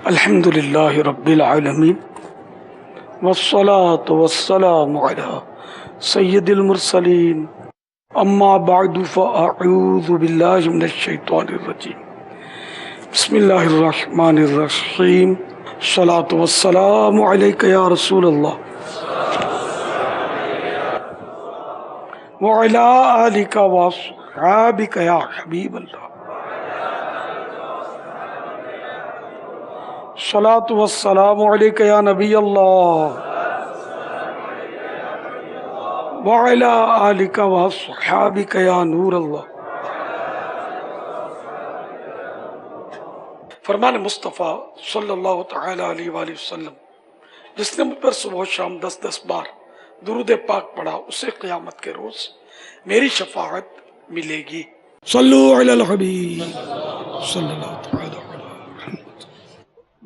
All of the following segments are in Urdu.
الحمد للہ رب العالمین والصلاة والسلام على سید المرسلین اما بعد فاعوذ باللہ من الشیطان الرجیم بسم اللہ الرحمن الرحیم الصلاة والسلام علیک یا رسول اللہ وعلی آلک واصحابک یا حبیب اللہ الصلاة والسلام علیک یا نبی اللہ وعلی آلک واصحابک یا نور اللہ۔ فرمان مصطفیٰ صلی اللہ تعالی علیہ وآلہ وسلم، جس نے مجھ پر صبح و شام 10 بار درود پاک پڑھا اسے قیامت کے روز میری شفاعت ملے گی۔ صلو علی الحبیب صلی اللہ تعالی علیہ وسلم۔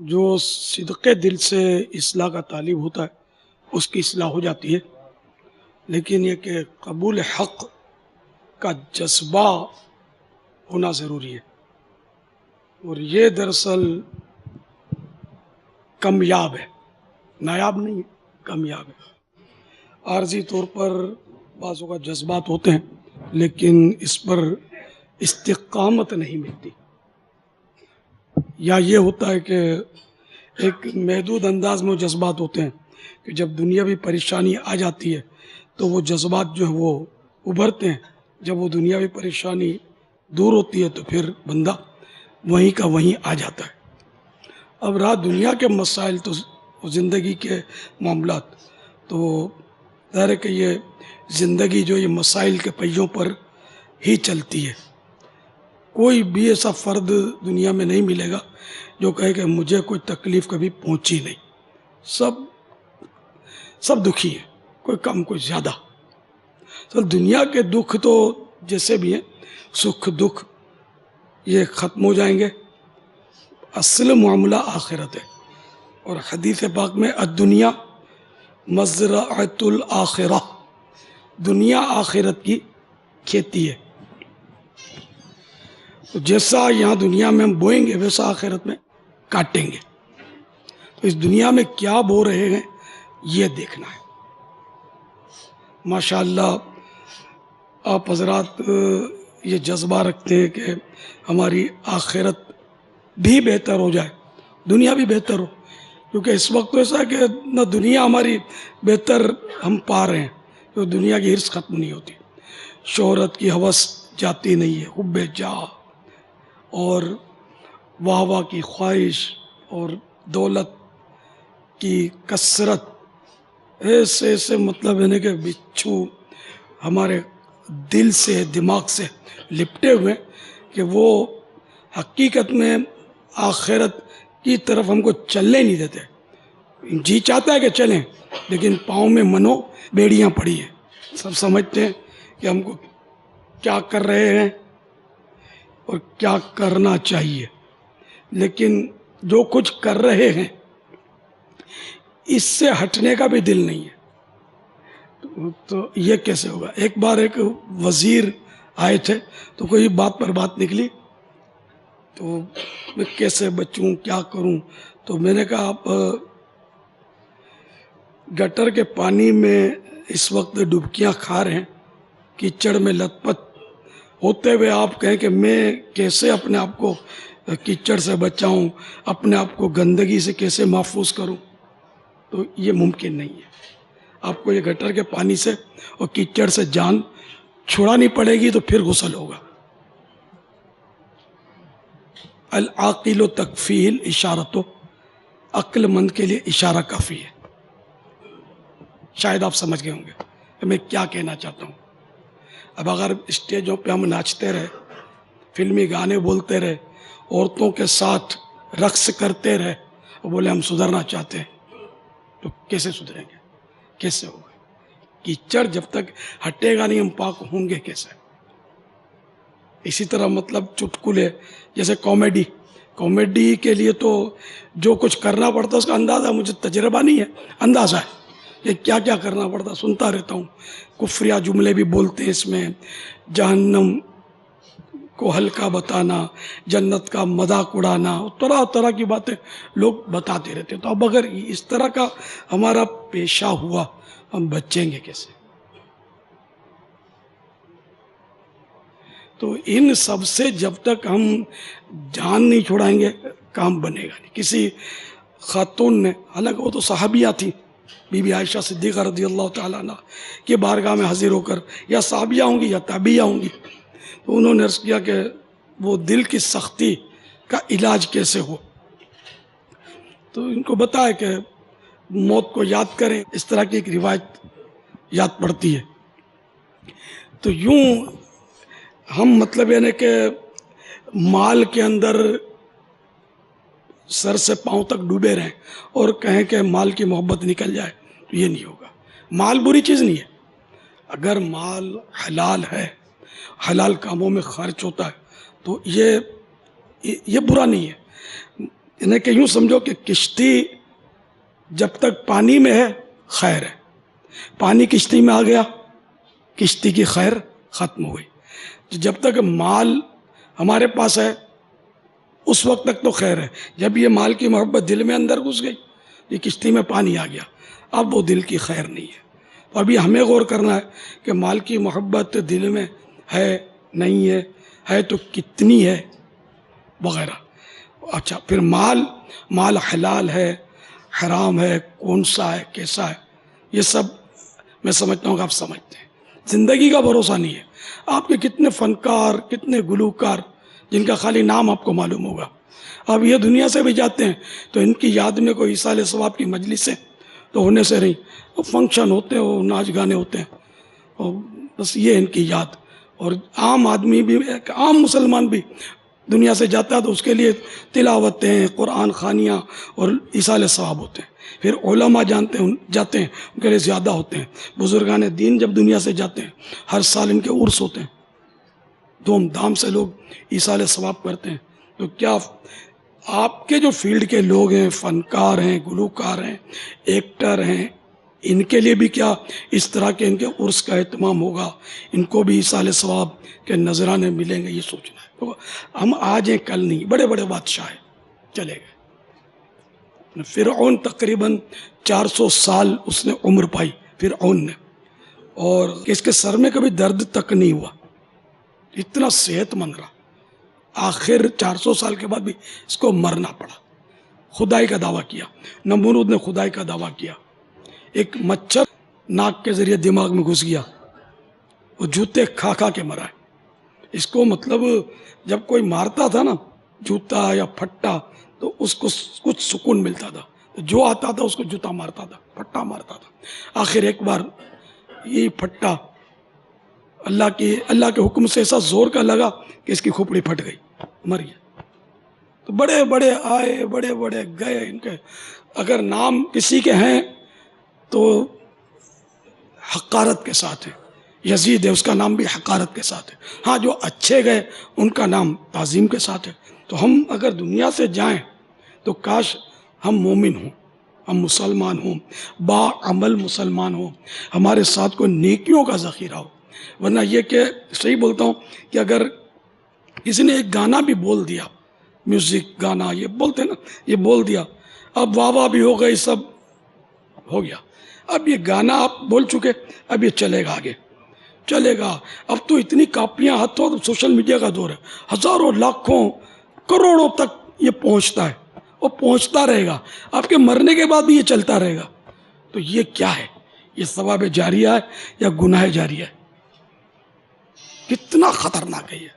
جو صدق دل سے اصلاح کا طالب ہوتا ہے اس کی اصلاح ہو جاتی ہے، لیکن یہ کہ قبول حق کا جذبہ ہونا ضروری ہے، اور یہ دراصل کامیاب ہے، نایاب نہیں ہے، کامیاب ہے۔ عارضی طور پر بعض اوقات جذبات ہوتے ہیں لیکن اس پر استقامت نہیں ملتی، یا یہ ہوتا ہے کہ ایک محدود انداز میں وہ جذبات ہوتے ہیں کہ جب دنیاوی پریشانی آ جاتی ہے تو وہ جذبات جو ہے وہ ابھرتے ہیں، جب وہ دنیاوی پریشانی دور ہوتی ہے تو پھر بندہ وہیں کا وہیں آ جاتا ہے۔ اب رہا دنیا کے مسائل تو زندگی کے معاملات، تو ظاہر ہے کہ یہ زندگی جو یہ مسائل کے پہیوں پر ہی چلتی ہے۔ کوئی بھی ایسا فرد دنیا میں نہیں ملے گا جو کہے کہ مجھے کوئی تکلیف کبھی پہنچی نہیں، سب دکھی ہے، کوئی کم کوئی زیادہ۔ تو دنیا کے دکھ تو جیسے بھی ہیں، سکھ دکھ یہ ختم ہو جائیں گے، اصل معاملہ آخرت ہے، اور حدیث پاک میں الدنیا مزرعۃ الآخرہ، دنیا آخرت کی کھیتی ہے۔ تو جیسا یہاں دنیا میں ہم بوئیں گے ویسا آخرت میں کاٹیں گے۔ تو اس دنیا میں کیا بو رہے ہیں یہ دیکھنا ہے۔ ماشاءاللہ آپ حضرات یہ جذبہ رکھتے ہیں کہ ہماری آخرت بھی بہتر ہو جائے، دنیا بھی بہتر ہو، کیونکہ اس وقت تو ایسا ہے کہ نہ دنیا ہماری بہتر ہم پا رہے ہیں، تو دنیا کی ہرس ختم نہیں ہوتی، شہرت کی ہوس جاتی نہیں ہے، حب جاہ اور واہ واہ کی خواہش اور دولت کی کثرت، ایسے مطلب ہے کہ بچھو ہمارے دل سے دماغ سے لپٹے ہوئے کہ وہ حقیقت میں آخرت کی طرف ہم کو چلنے نہیں دیتے۔ جی چاہتا ہے کہ چلیں لیکن پاؤں میں منو بیڑیاں پڑی ہیں، سب سمجھتے ہیں کہ ہم کو کیا کر رہے ہیں اور کیا کرنا چاہیے، لیکن جو کچھ کر رہے ہیں اس سے ہٹنے کا بھی دل نہیں ہے۔ تو یہ کیسے ہوگا؟ ایک بار ایک وزیر آئے تھے تو کوئی بات پر بات نکلی، تو میں کیسے بچوں کیا کروں، تو میں نے کہا آپ گٹر کے پانی میں اس وقت ڈبکیاں کھا رہے ہیں، کیچڑ میں لت پت ہوتے ہوئے آپ کہیں کہ میں کیسے اپنے آپ کو کیچڑ سے بچاؤں، اپنے آپ کو گندگی سے کیسے محفوظ کروں، تو یہ ممکن نہیں ہے۔ آپ کو یہ گٹر کے پانی سے اور کیچڑ سے جان چھڑانی پڑے گی تو پھر غسل ہوگا۔ العاقل تکفیہ الاشارۃ، عقل مند کے لیے اشارہ کافی ہے۔ شاید آپ سمجھ گئے ہوں گے کہ میں کیا کہنا چاہتا ہوں۔ اب اگر اسٹیجوں پہ ہم ناچتے رہے، فلمی گانے بولتے رہے، عورتوں کے ساتھ رقص کرتے رہے اور بولے ہم سدھرنا چاہتے ہیں، تو کیسے سدھریں گے، کیسے ہوگا؟ کیچڑ جب تک ہٹے گا نہیں ہم پاک ہوں گے کیسے؟ اسی طرح مطلب چٹکلے جیسے کامیڈی کے لیے تو جو کچھ کرنا پڑتا ہے اس کا اندازہ مجھے تجربہ نہیں ہے، اندازہ ہے کہ کیا کیا کرنا پڑتا، سنتا رہتا ہوں، کفریہ جملے بھی بولتے ہیں اس میں، جہنم کو ہلکا بتانا، جنت کا مذاق اڑانا، طرح طرح کی باتیں لوگ بتاتے رہتے ہیں. تو اب اگر اس طرح کا ہمارا پیشہ ہوا، ہم بچیں گے کیسے؟ تو ان سب سے جب تک ہم جان نہیں چھڑائیں گے کام بنے گا نہیں. کسی خاتون نے، حالانکہ وہ تو صحابیہ تھی، بی بی عائشہ صدیقہ رضی اللہ تعالیٰ عنہ کے بارگاہ میں حاضر ہو کر، یا صحابیہ ہوں گی یا تابعیہ ہوں گی، تو انہوں نے عرض کیا کہ وہ دل کی سختی کا علاج کیسے ہو. تو ان کو بتایا کہ موت کو یاد کریں. اس طرح کی ایک روایت یاد پڑتی ہے. تو یوں ہم مطلب یعنی کہ مال کے اندر سر سے پاؤں تک ڈوبے رہیں اور کہیں کہ مال کی محبت نکل جائے، تو یہ نہیں ہوگا. مال بری چیز نہیں ہے. اگر مال حلال ہے، حلال کاموں میں خرچ ہوتا ہے، تو یہ برا نہیں ہے. یعنی کہ یوں سمجھو کہ کشتی جب تک پانی میں ہے خیر ہے، پانی کشتی میں آ گیا، کشتی کی خیر ختم ہوئی. جب تک مال ہمارے پاس ہے اس وقت تک تو خیر ہے. جب یہ مال کی محبت دل میں اندر گھس گئی، یہ کشتی میں پانی آ گیا، اب وہ دل کی خیر نہیں ہے. تو ابھی ہمیں غور کرنا ہے کہ مال کی محبت دل میں ہے نہیں ہے تو کتنی ہے وغیرہ. اچھا، پھر مال حلال ہے حرام ہے، کون سا ہے کیسا ہے، یہ سب میں سمجھتا ہوں کہ آپ سمجھتے ہیں. زندگی کا بھروسہ نہیں ہے. آپ کے کتنے فنکار، کتنے گلوکار جن کا خالی نام آپ کو معلوم ہوگا، اب یہ دنیا سے بھی جاتے ہیں تو ان کی یاد میں کوئی ایصال ثواب کی مجلسیں تو ہونے سے رہی، فنکشن ہوتے ہیں، وہ ناچ گانے ہوتے ہیں، اور بس یہ ان کی یاد. اور عام آدمی بھی، ایک عام مسلمان بھی دنیا سے جاتا ہے تو اس کے لیے تلاوتیں، قرآن خوانیاں اور ایصال ثواب ہوتے ہیں. پھر علماء جاتے ہیں ان کے لیے زیادہ ہوتے ہیں. بزرگان دین جب دنیا سے جاتے ہیں ہر سال ان کے عرس ہوتے ہیں، دھوم دھام سے لوگ ایصال ثواب کرتے ہیں. تو کیا آپ کے جو فیلڈ کے لوگ ہیں، فنکار ہیں، گلوکار ہیں، ایکٹر ہیں، ان کے لیے بھی کیا اس طرح کے ان کے عرس کا اہتمام ہوگا، ان کو بھی ایصال ثواب کے نذرانے ملیں گے؟ یہ سوچنا ہے. تو ہم آج ہیں کل نہیں. بڑے بڑے بادشاہ ہیں چلے گئے. فرعون تقریباً 400 سال اس نے عمر پائی، فرعون نے، اور اس کے سر میں کبھی درد تک نہیں ہوا، اتنا صحت مند رہا. آخر 400 سال کے بعد بھی اس کو مرنا پڑا. خدائی کا دعویٰ کیا. نمرود نے خدائی کا دعویٰ کیا. ایک مچھر ناک کے ذریعے دماغ میں گھس گیا، وہ جوتے کھا کھا کے مرا ہے. اس کو مطلب جب کوئی مارتا تھا نا جوتا یا پھٹا تو اس کو کچھ سکون ملتا تھا. جو آتا تھا اس کو جوتا مارتا تھا، پھٹا مارتا تھا. آخر ایک بار یہ پھٹا اللہ کے حکم سے ایسا زور کا لگا کہ اس کی کھوپڑی پھٹ گئی، مر گیا. تو بڑے بڑے آئے، بڑے بڑے گئے. ان کے اگر نام کسی کے ہیں تو حقارت کے ساتھ ہے. یزید ہے، اس کا نام بھی حقارت کے ساتھ ہے. ہاں، جو اچھے گئے ان کا نام تعظیم کے ساتھ ہے. تو ہم اگر دنیا سے جائیں تو کاش ہم مومن ہوں، ہم مسلمان ہوں، با عمل مسلمان ہوں، ہمارے ساتھ کوئی نیکیوں کا ذخیرہ ہو. ورنہ یہ کہ صحیح بولتا ہوں کہ اگر کسی نے ایک گانا بھی بول دیا، میوزک گانا یہ بولتے نا، یہ بول دیا، اب واہ واہ بھی ہو گئی، سب ہو گیا. اب یہ گانا آپ بول چکے، اب یہ چلے گا آگے، چلے گا. اب تو اتنی کاپیاں ہاتھوں، سوشل میڈیا کا دور ہے، ہزاروں لاکھوں کروڑوں تک یہ پہنچتا ہے اور پہنچتا رہے گا. آپ کے مرنے کے بعد بھی یہ چلتا رہے گا. تو یہ کیا ہے؟ یہ ثواب جاریہ ہے یا گناہ جاریہ ہے؟ کتنا خطرناک ہے یہ.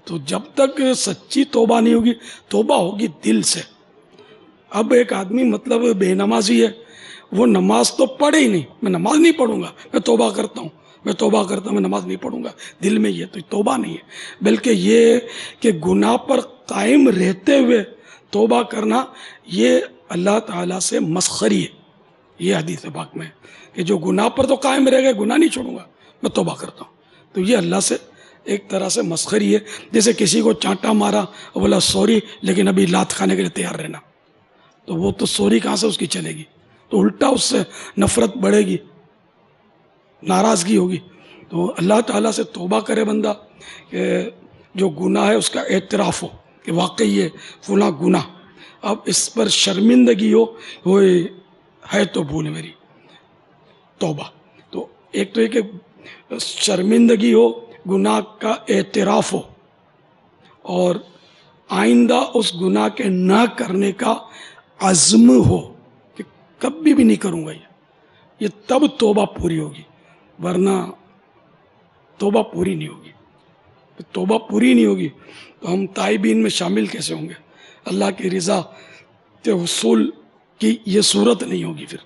تو جب تک سچی توبہ نہیں ہوگی، توبہ ہوگی دل سے. اب ایک آدمی مطلب بے نمازی ہے، وہ نماز تو پڑھے ہی نہیں، میں نماز نہیں پڑھوں گا، میں توبہ کرتا ہوں، میں توبہ کرتا ہوں، میں نماز نہیں پڑھوں گا، دل میں یہ تو توبہ نہیں ہے. بلکہ یہ کہ گناہ پر قائم رہتے ہوئے توبہ کرنا، یہ اللہ تعالیٰ سے مسخری ہے. یہ حدیث پاک میں کہ جو گناہ پر تو قائم رہ گئے، گناہ نہیں چھوڑوں گا، میں توبہ کرتا ہوں. تو یہ اللہ سے ایک طرح سے مسخری ہے. جیسے کسی کو چانٹا مارا، بولا سوری لیکن ابھی لات کھانے کے لیے تیار رہنا، تو وہ تو سوری کہاں سے اس کی چلے گی؟ تو الٹا اس سے نفرت بڑھے گی، ناراضگی ہوگی. تو اللہ تعالیٰ سے توبہ کرے بندہ کہ جو گناہ ہے اس کا اعتراف ہو کہ واقعی یہ فلاں گناہ، اب اس پر شرمندگی ہو، وہ ہے تو بھول میری توبہ. تو ایک تو یہ کہ شرمندگی ہو، گناہ کا اعتراف ہو، اور آئندہ اس گناہ کے نہ کرنے کا عزم ہو کہ کبھی بھی نہیں کروں گا یہ تب توبہ پوری ہوگی، ورنہ توبہ پوری نہیں ہوگی. توبہ پوری نہیں ہوگی تو ہم تائبین میں شامل کیسے ہوں گے؟ اللہ کی رضا کے حصول کی یہ صورت نہیں ہوگی، پھر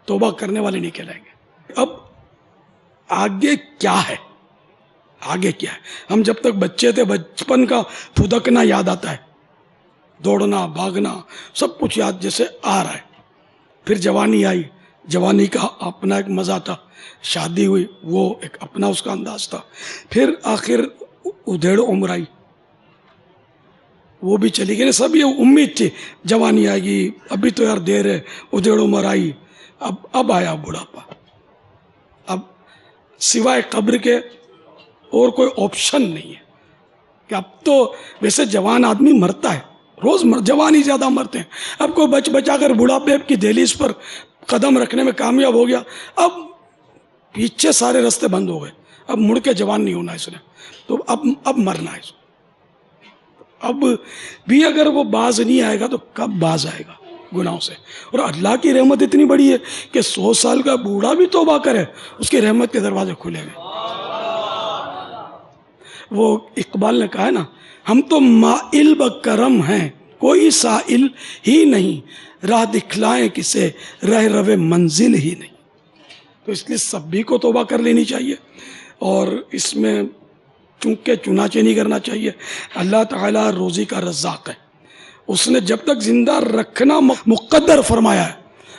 توبہ کرنے والے نہیں کہلائیں گے. اب آگے کیا ہے؟ آگے کیا ہے؟ ہم جب تک بچے تھے بچپن کا پھدکنا یاد آتا ہے، دوڑنا بھاگنا سب کچھ یاد جیسے آ رہا ہے. پھر جوانی آئی، جوانی کا اپنا ایک مزہ تھا، شادی ہوئی وہ ایک اپنا اس کا انداز تھا. پھر آخر ادھیڑ عمر آئی، وہ بھی چلی گئی. سب یہ امید تھی جوانی آئے گی، ابھی تو یار دیر ہے، ادھیڑ عمر آئی. اب آیا بڑھاپا. اب سوائے قبر کے اور کوئی آپشن نہیں ہے کہ اب تو ویسے جوان آدمی مرتا ہے، روز جوان ہی زیادہ مرتے ہیں. اب کوئی بچا کر بڑھاپے کی دہلیز پر قدم رکھنے میں کامیاب ہو گیا، اب پیچھے سارے راستے بند ہو گئے، اب مڑ کے جوان نہیں ہونا اس نے، تو اب مرنا ہے اس کو. اب بھی اگر وہ باز نہیں آئے گا تو کب باز آئے گا گناہوں سے؟ اور اللہ کی رحمت اتنی بڑی ہے کہ 100 سال کا بوڑھا بھی توبہ کرے اس کی رحمت کے دروازے کھلے گئے. وہ اقبال نے کہا ہے نا، ہم تو مائل بکرم ہیں کوئی سائل ہی نہیں، راہ دکھلائیں کسے رہ روے منزل ہی نہیں. تو اس لیے سبھی کو توبہ کر لینی چاہیے، اور اس میں چونکہ چنانچہ نہیں کرنا چاہیے. اللہ تعالیٰ روزی کا رزاق ہے، اس نے جب تک زندہ رکھنا مقدر فرمایا ہے،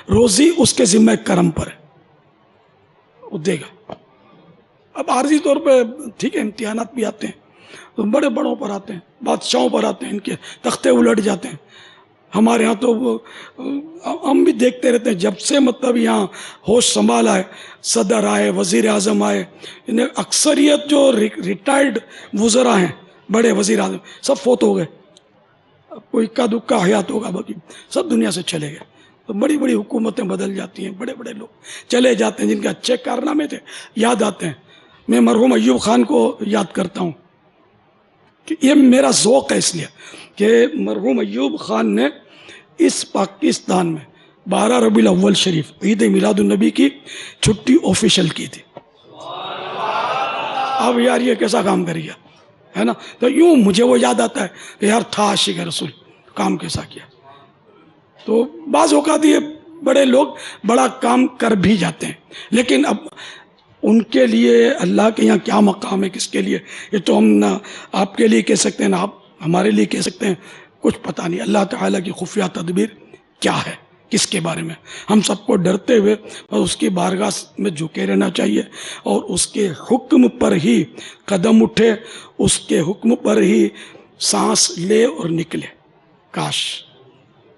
روزی اس کے ذمہ کرم پر ہے، وہ دے گا. اب عارضی طور پہ ٹھیک ہے امتحانات بھی آتے ہیں، تو بڑے بڑوں پر آتے ہیں، بادشاہوں پر آتے ہیں، ان کے تختے الٹ جاتے ہیں. ہمارے ہاں تو ہم بھی دیکھتے رہتے ہیں، جب سے مطلب یہاں ہوش سنبھالا ہے، صدر آئے، وزیر اعظم آئے، انہیں اکثریت جو ریٹائرڈ وزراء ہیں، بڑے وزیر اعظم سب فوت ہو گئے. کوئی اکا دکا حیات ہوگا، باقی سب دنیا سے چلے گئے. تو بڑی بڑی حکومتیں بدل جاتی ہیں، بڑے بڑے لوگ چلے جاتے ہیں جن کے اچھے کارنامے تھے یاد آتے ہیں. میں مرحوم ایوب خان کو یاد کرتا ہوں کہ یہ میرا ذوق ہے، اس لیے کہ مرحوم ایوب خان نے اس پاکستان میں 12 ربیع الاول شریف عید میلاد النبی کی چھٹی آفیشل کی تھی. اب یار یہ کیسا کام کر گیا ہے نا؟ تو یوں مجھے وہ یاد آتا ہے کہ یار تھا عاشق رسول، کام کیسا کیا. تو بعض اوقات یہ بڑے لوگ بڑا کام کر بھی جاتے ہیں، لیکن اب ان کے لیے اللہ کے یہاں کیا مقام ہے، کس کے لیے، یہ تو ہم نہ آپ کے لیے کہہ سکتے ہیں نہ آپ ہمارے لیے کہہ سکتے ہیں. کچھ پتہ نہیں اللہ تعالیٰ کی خفیہ تدبیر کیا ہے، کس کے بارے میں. ہم سب کو ڈرتے ہوئے اور اس کی بارگاہ میں جھکے رہنا چاہیے، اور اس کے حکم پر ہی قدم اٹھے، اس کے حکم پر ہی سانس لے اور نکلے. کاش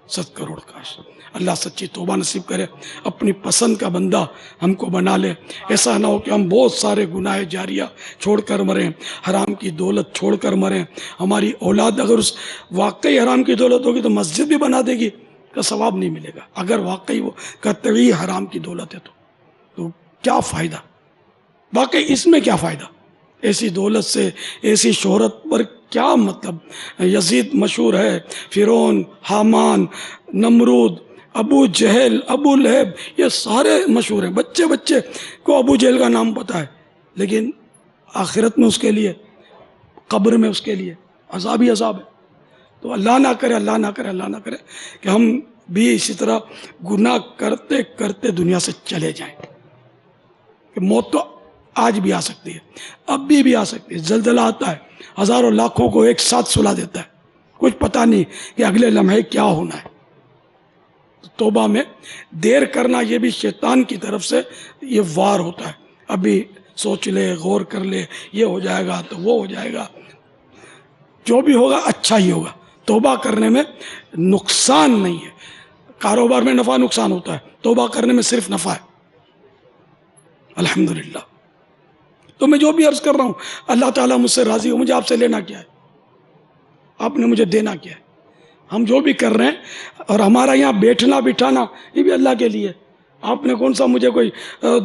100 کروڑ کاش اللہ سچی توبہ نصیب کرے، اپنی پسند کا بندہ ہم کو بنا لے. ایسا نہ ہو کہ ہم بہت سارے گناہ جاریہ چھوڑ کر مریں، حرام کی دولت چھوڑ کر مریں. ہماری اولاد اگر اس واقعی حرام کی دولت ہوگی تو مسجد بھی بنا دے گی، کا ثواب نہیں ملے گا. اگر واقعی وہ قطعی حرام کی دولت ہے تو کیا فائدہ؟ واقعی اس میں کیا فائدہ؟ ایسی دولت سے، ایسی شہرت پر کیا مطلب؟ یزید مشہور ہے، فرعون، حامان، نمرود، ابو جہل، ابو لہب، یہ سارے مشہور ہیں. بچے بچے کو ابو جہل کا نام پتہ ہے، لیکن آخرت میں اس کے لیے، قبر میں اس کے لیے عذاب ہی عذاب ہے. تو اللہ نہ کرے، اللہ نہ کرے، اللہ نہ کرے کہ ہم بھی اسی طرح گناہ کرتے کرتے دنیا سے چلے جائیں. کہ موت تو آج بھی آ سکتی ہے، اب بھی آ سکتی ہے. زلزلہ آتا ہے، ہزاروں لاکھوں کو ایک ساتھ سلا دیتا ہے، کچھ پتہ نہیں کہ اگلے لمحے کیا ہونا ہے. توبہ میں دیر کرنا یہ بھی شیطان کی طرف سے یہ وار ہوتا ہے. ابھی سوچ لے، غور کر لے، یہ ہو جائے گا تو وہ ہو جائے گا، جو بھی ہوگا اچھا ہی ہوگا. توبہ کرنے میں نقصان نہیں ہے. کاروبار میں نفع نقصان ہوتا ہے، توبہ کرنے میں صرف نفع ہے. الحمدللہ. تو میں جو بھی عرض کر رہا ہوں، اللہ تعالیٰ مجھ سے راضی ہو، مجھے آپ سے لینا کیا ہے؟ آپ نے مجھے دینا کیا ہے. ہم جو بھی کر رہے ہیں اور ہمارا یہاں بیٹھنا بٹھانا یہ بھی اللہ کے لیے. آپ نے کون سا مجھے کوئی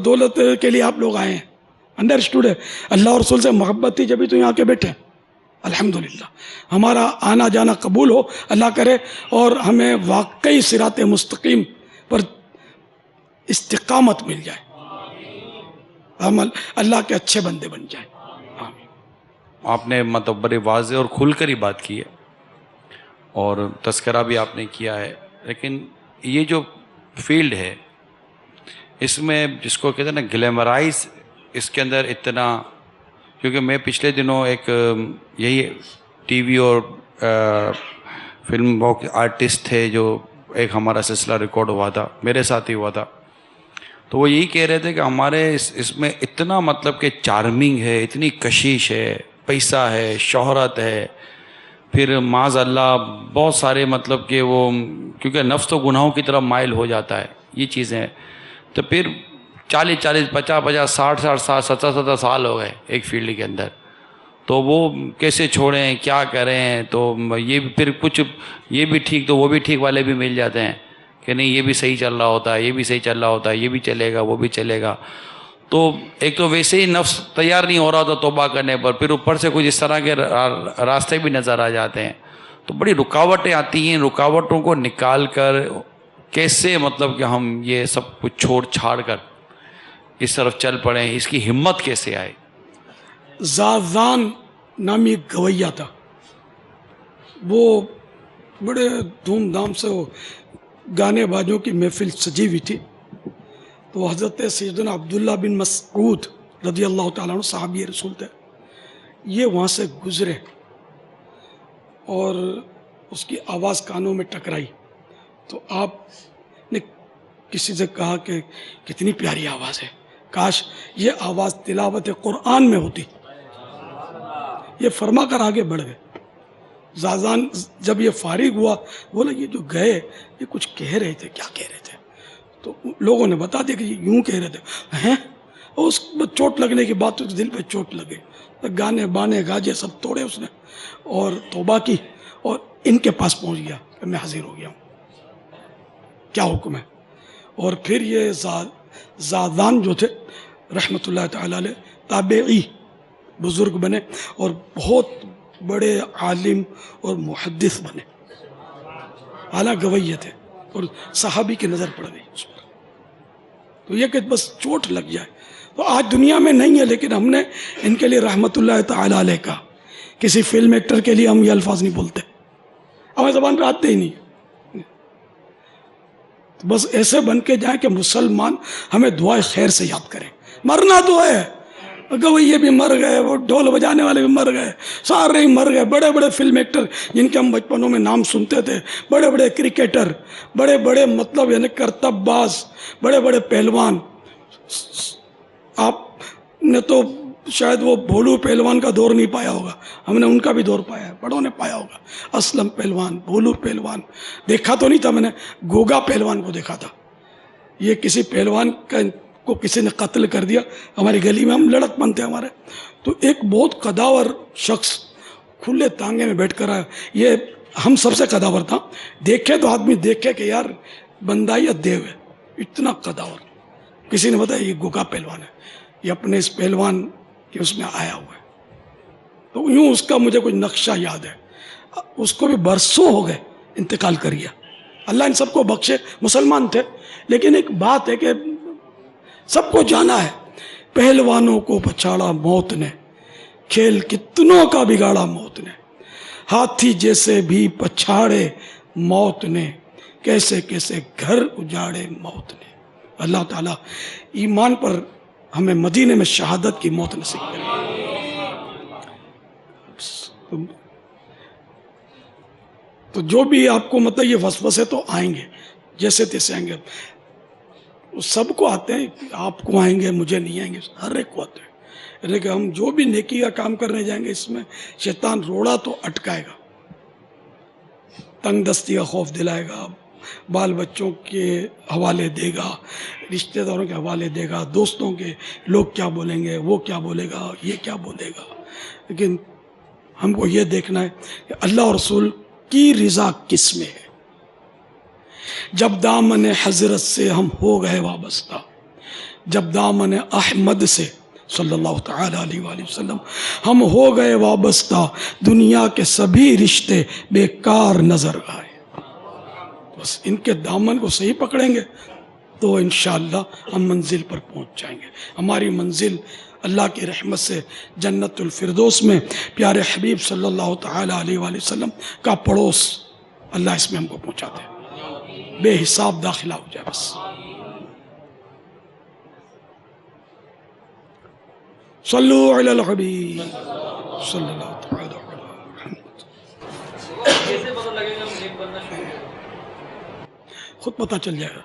دولت کے لیے آپ لوگ آئے ہیں. انڈرسٹوڈ ہے. اللہ اور رسول سے محبت تھی جبھی تو یہاں کے بیٹھے. الحمدللہ ہمارا آنا جانا قبول ہو اللہ کرے اور ہمیں واقعی صراط مستقیم پر استقامت مل جائے. ہم اللہ کے اچھے بندے بن جائیں. آمین. آپ نے مطلب بڑے واضح اور کھل کر ہی بات کی ہے اور تذکرہ بھی آپ نے کیا ہے. لیکن یہ جو فیلڈ ہے اس میں جس کو کہتے ہیں نا گلیمرائز، اس کے اندر اتنا، کیونکہ میں پچھلے دنوں ایک یہی ٹی وی اور فلم آرٹسٹ تھے جو ایک ہمارا سلسلہ ریکارڈ ہوا تھا، میرے ساتھ ہی ہوا تھا، تو وہ یہی کہہ رہے تھے کہ ہمارے اس میں اتنا مطلب کہ چارمنگ ہے، اتنی کشش ہے، پیسہ ہے، شہرت ہے، پھر معاذ اللہ بہت سارے مطلب کہ وہ، کیونکہ نفس تو گناہوں کی طرف مائل ہو جاتا ہے یہ چیزیں، تو پھر 40 50 60 70 سال ہو گئے ایک فیلڈ کے اندر، تو وہ کیسے چھوڑیں، کیا کریں. تو یہ پھر کچھ یہ بھی ٹھیک تو وہ بھی ٹھیک والے بھی مل جاتے ہیں کہ نہیں یہ بھی صحیح چل رہا ہوتا ہے، یہ بھی صحیح چل رہا ہوتا ہے، یہ بھی چلے گا وہ بھی چلے گا. تو ایک تو ویسے ہی نفس تیار نہیں ہو رہا تھا توبہ کرنے پر، پھر اوپر سے کچھ اس طرح کے راستے بھی نظر آ جاتے ہیں، تو بڑی رکاوٹیں آتی ہیں. رکاوٹوں کو نکال کر کیسے مطلب کہ ہم یہ سب کچھ چھوڑ چھاڑ کر اس طرف چل پڑیں، اس کی ہمت کیسے آئے؟ زازان نامی ایک گویا تھا، وہ بڑے دھوم دھام سے وہ گانے بازوں کی محفل سجی ہوئی تھی. تو حضرت سیدنا عبداللہ بن مسعود رضی اللہ تعالیٰ عنہ صحابی رسول تھے، یہ وہاں سے گزرے اور اس کی آواز کانوں میں ٹکرائی. تو آپ نے کسی سے کہا کہ کتنی پیاری آواز ہے، کاش یہ آواز تلاوت قرآن میں ہوتی. یہ فرما کر آگے بڑھ گئے. زازان جب یہ فارغ ہوا بولا یہ جو گئے یہ کچھ کہہ رہے تھے، کیا کہہ رہے تھے؟ تو لوگوں نے بتا دیا کہ یہ یوں کہہ رہے تھے. ہیں اس چوٹ لگنے کی بات دل پہ چوٹ لگے، گانے بانے گاجے سب توڑے اس نے اور توبہ کی اور ان کے پاس پہنچ گیا کہ میں حاضر ہو گیا ہوں، کیا حکم ہے. اور پھر یہ زادان جو تھے رحمۃ اللہ تعالی علیہ تابعی بزرگ بنے اور بہت بڑے عالم اور محدث بنے، اعلیٰ گویے تھے اور صحابی کی نظر پڑ گئی اس پر. تو یہ کہ بس چوٹ لگ جائے. تو آج دنیا میں نہیں ہے لیکن ہم نے ان کے لیے رحمۃ اللہ تعالی علیہ کا، کسی فلم ایکٹر کے لیے ہم یہ الفاظ نہیں بولتے، ہمیں زبان پہ آتے ہی نہیں. بس ایسے بن کے جائیں کہ مسلمان ہمیں دعائے خیر سے یاد کریں. مرنا تو ہے، گویے بھی مر گئے، وہ ڈھول بجانے والے بھی مر گئے، سارے ہی مر گئے. بڑے بڑے فلم ایکٹر جن کے ہم بچپنوں میں نام سنتے تھے، بڑے بڑے کرکٹر، بڑے بڑے مطلب یعنی کرتب باز، بڑے بڑے پہلوان. آپ نے تو شاید وہ بھولو پہلوان کا دور نہیں پایا ہوگا، ہم نے ان کا بھی دور پایا ہے، بڑوں نے پایا ہوگا. اسلم پہلوان، بھولو پہلوان دیکھا تو نہیں تھا میں نے، گوگا پہلوان کو دیکھا تھا. یہ کسی پہلوان کو کسی نے قتل کر دیا، ہماری گلی میں ہم لڑک بنتے ہمارے، تو ایک بہت قداور شخص کھلے تانگے میں بیٹھ کر آیا. یہ ہم سب سے قداور تھا، دیکھے تو آدمی دیکھے کہ یار بندائیت دیو ہے، اتنا قداور. کسی نے بتایا یہ گوگا پہلوان ہے، یہ اپنے اس پہلوان کہ اس میں آیا ہوا ہے. تو یوں اس کا مجھے کوئی نقشہ یاد ہے. اس کو بھی برسوں ہو گئے انتقال کر گیا، اللہ ان سب کو بخشے. مسلمان تھے لیکن ایک بات ہے کہ سب کو جانا ہے، پہلوانوں کو پچھاڑا موت نے، کھیل کتنوں کا بگاڑا موت نے، ہاتھی جیسے بھی پچھاڑے موت نے، کیسے کیسے گھر اجاڑے موت نے. اللہ تعالیٰ ایمان پر ہمیں مدینے میں شہادت کی موت نصیب کرے. تو جو بھی آپ کو مطلب یہ وسوسے تو آئیں گے، جیسے تیسے آئیں گے، سب کو آتے ہیں. آپ کو آئیں گے، مجھے نہیں آئیں گے، ہر ایک کو آتے ہیں. لیکن ہم جو بھی نیکی کا کام کرنے جائیں گے اس میں شیطان روڑا تو اٹکائے گا، تنگ دستی کا خوف دلائے گا، بال بچوں کے حوالے دے گا، رشتہ داروں کے حوالے دے گا، دوستوں کے، لوگ کیا بولیں گے، وہ کیا بولے گا، یہ کیا بولے گا. لیکن ہم کو یہ دیکھنا ہے کہ اللہ اور رسول کی رضا کس میں ہے. جب دامن حضرت سے ہم ہو گئے وابستہ، جب دامن احمد سے صلی اللہ تعالی علیہ وآلہ وسلم ہم ہو گئے وابستہ، دنیا کے سبھی رشتے بیکار نظر آئے. بس ان کے دامن کو صحیح پکڑیں گے تو انشاءاللہ ہم منزل پر پہنچ جائیں گے. ہماری منزل اللہ کی رحمت سے جنت الفردوس میں پیارے حبیب صلی اللہ تعالی علیہ وآلہ وسلم کا پڑوس، اللہ اس میں ہم کو پہنچا دے، بے حساب داخلہ ہو جائے. بس صلو علی الحبیب صلی اللہ تعالی علیہ محمد. کیسے پتہ لگے گا نیک بننا شروع ہو؟ خود پتہ چل جائے گا.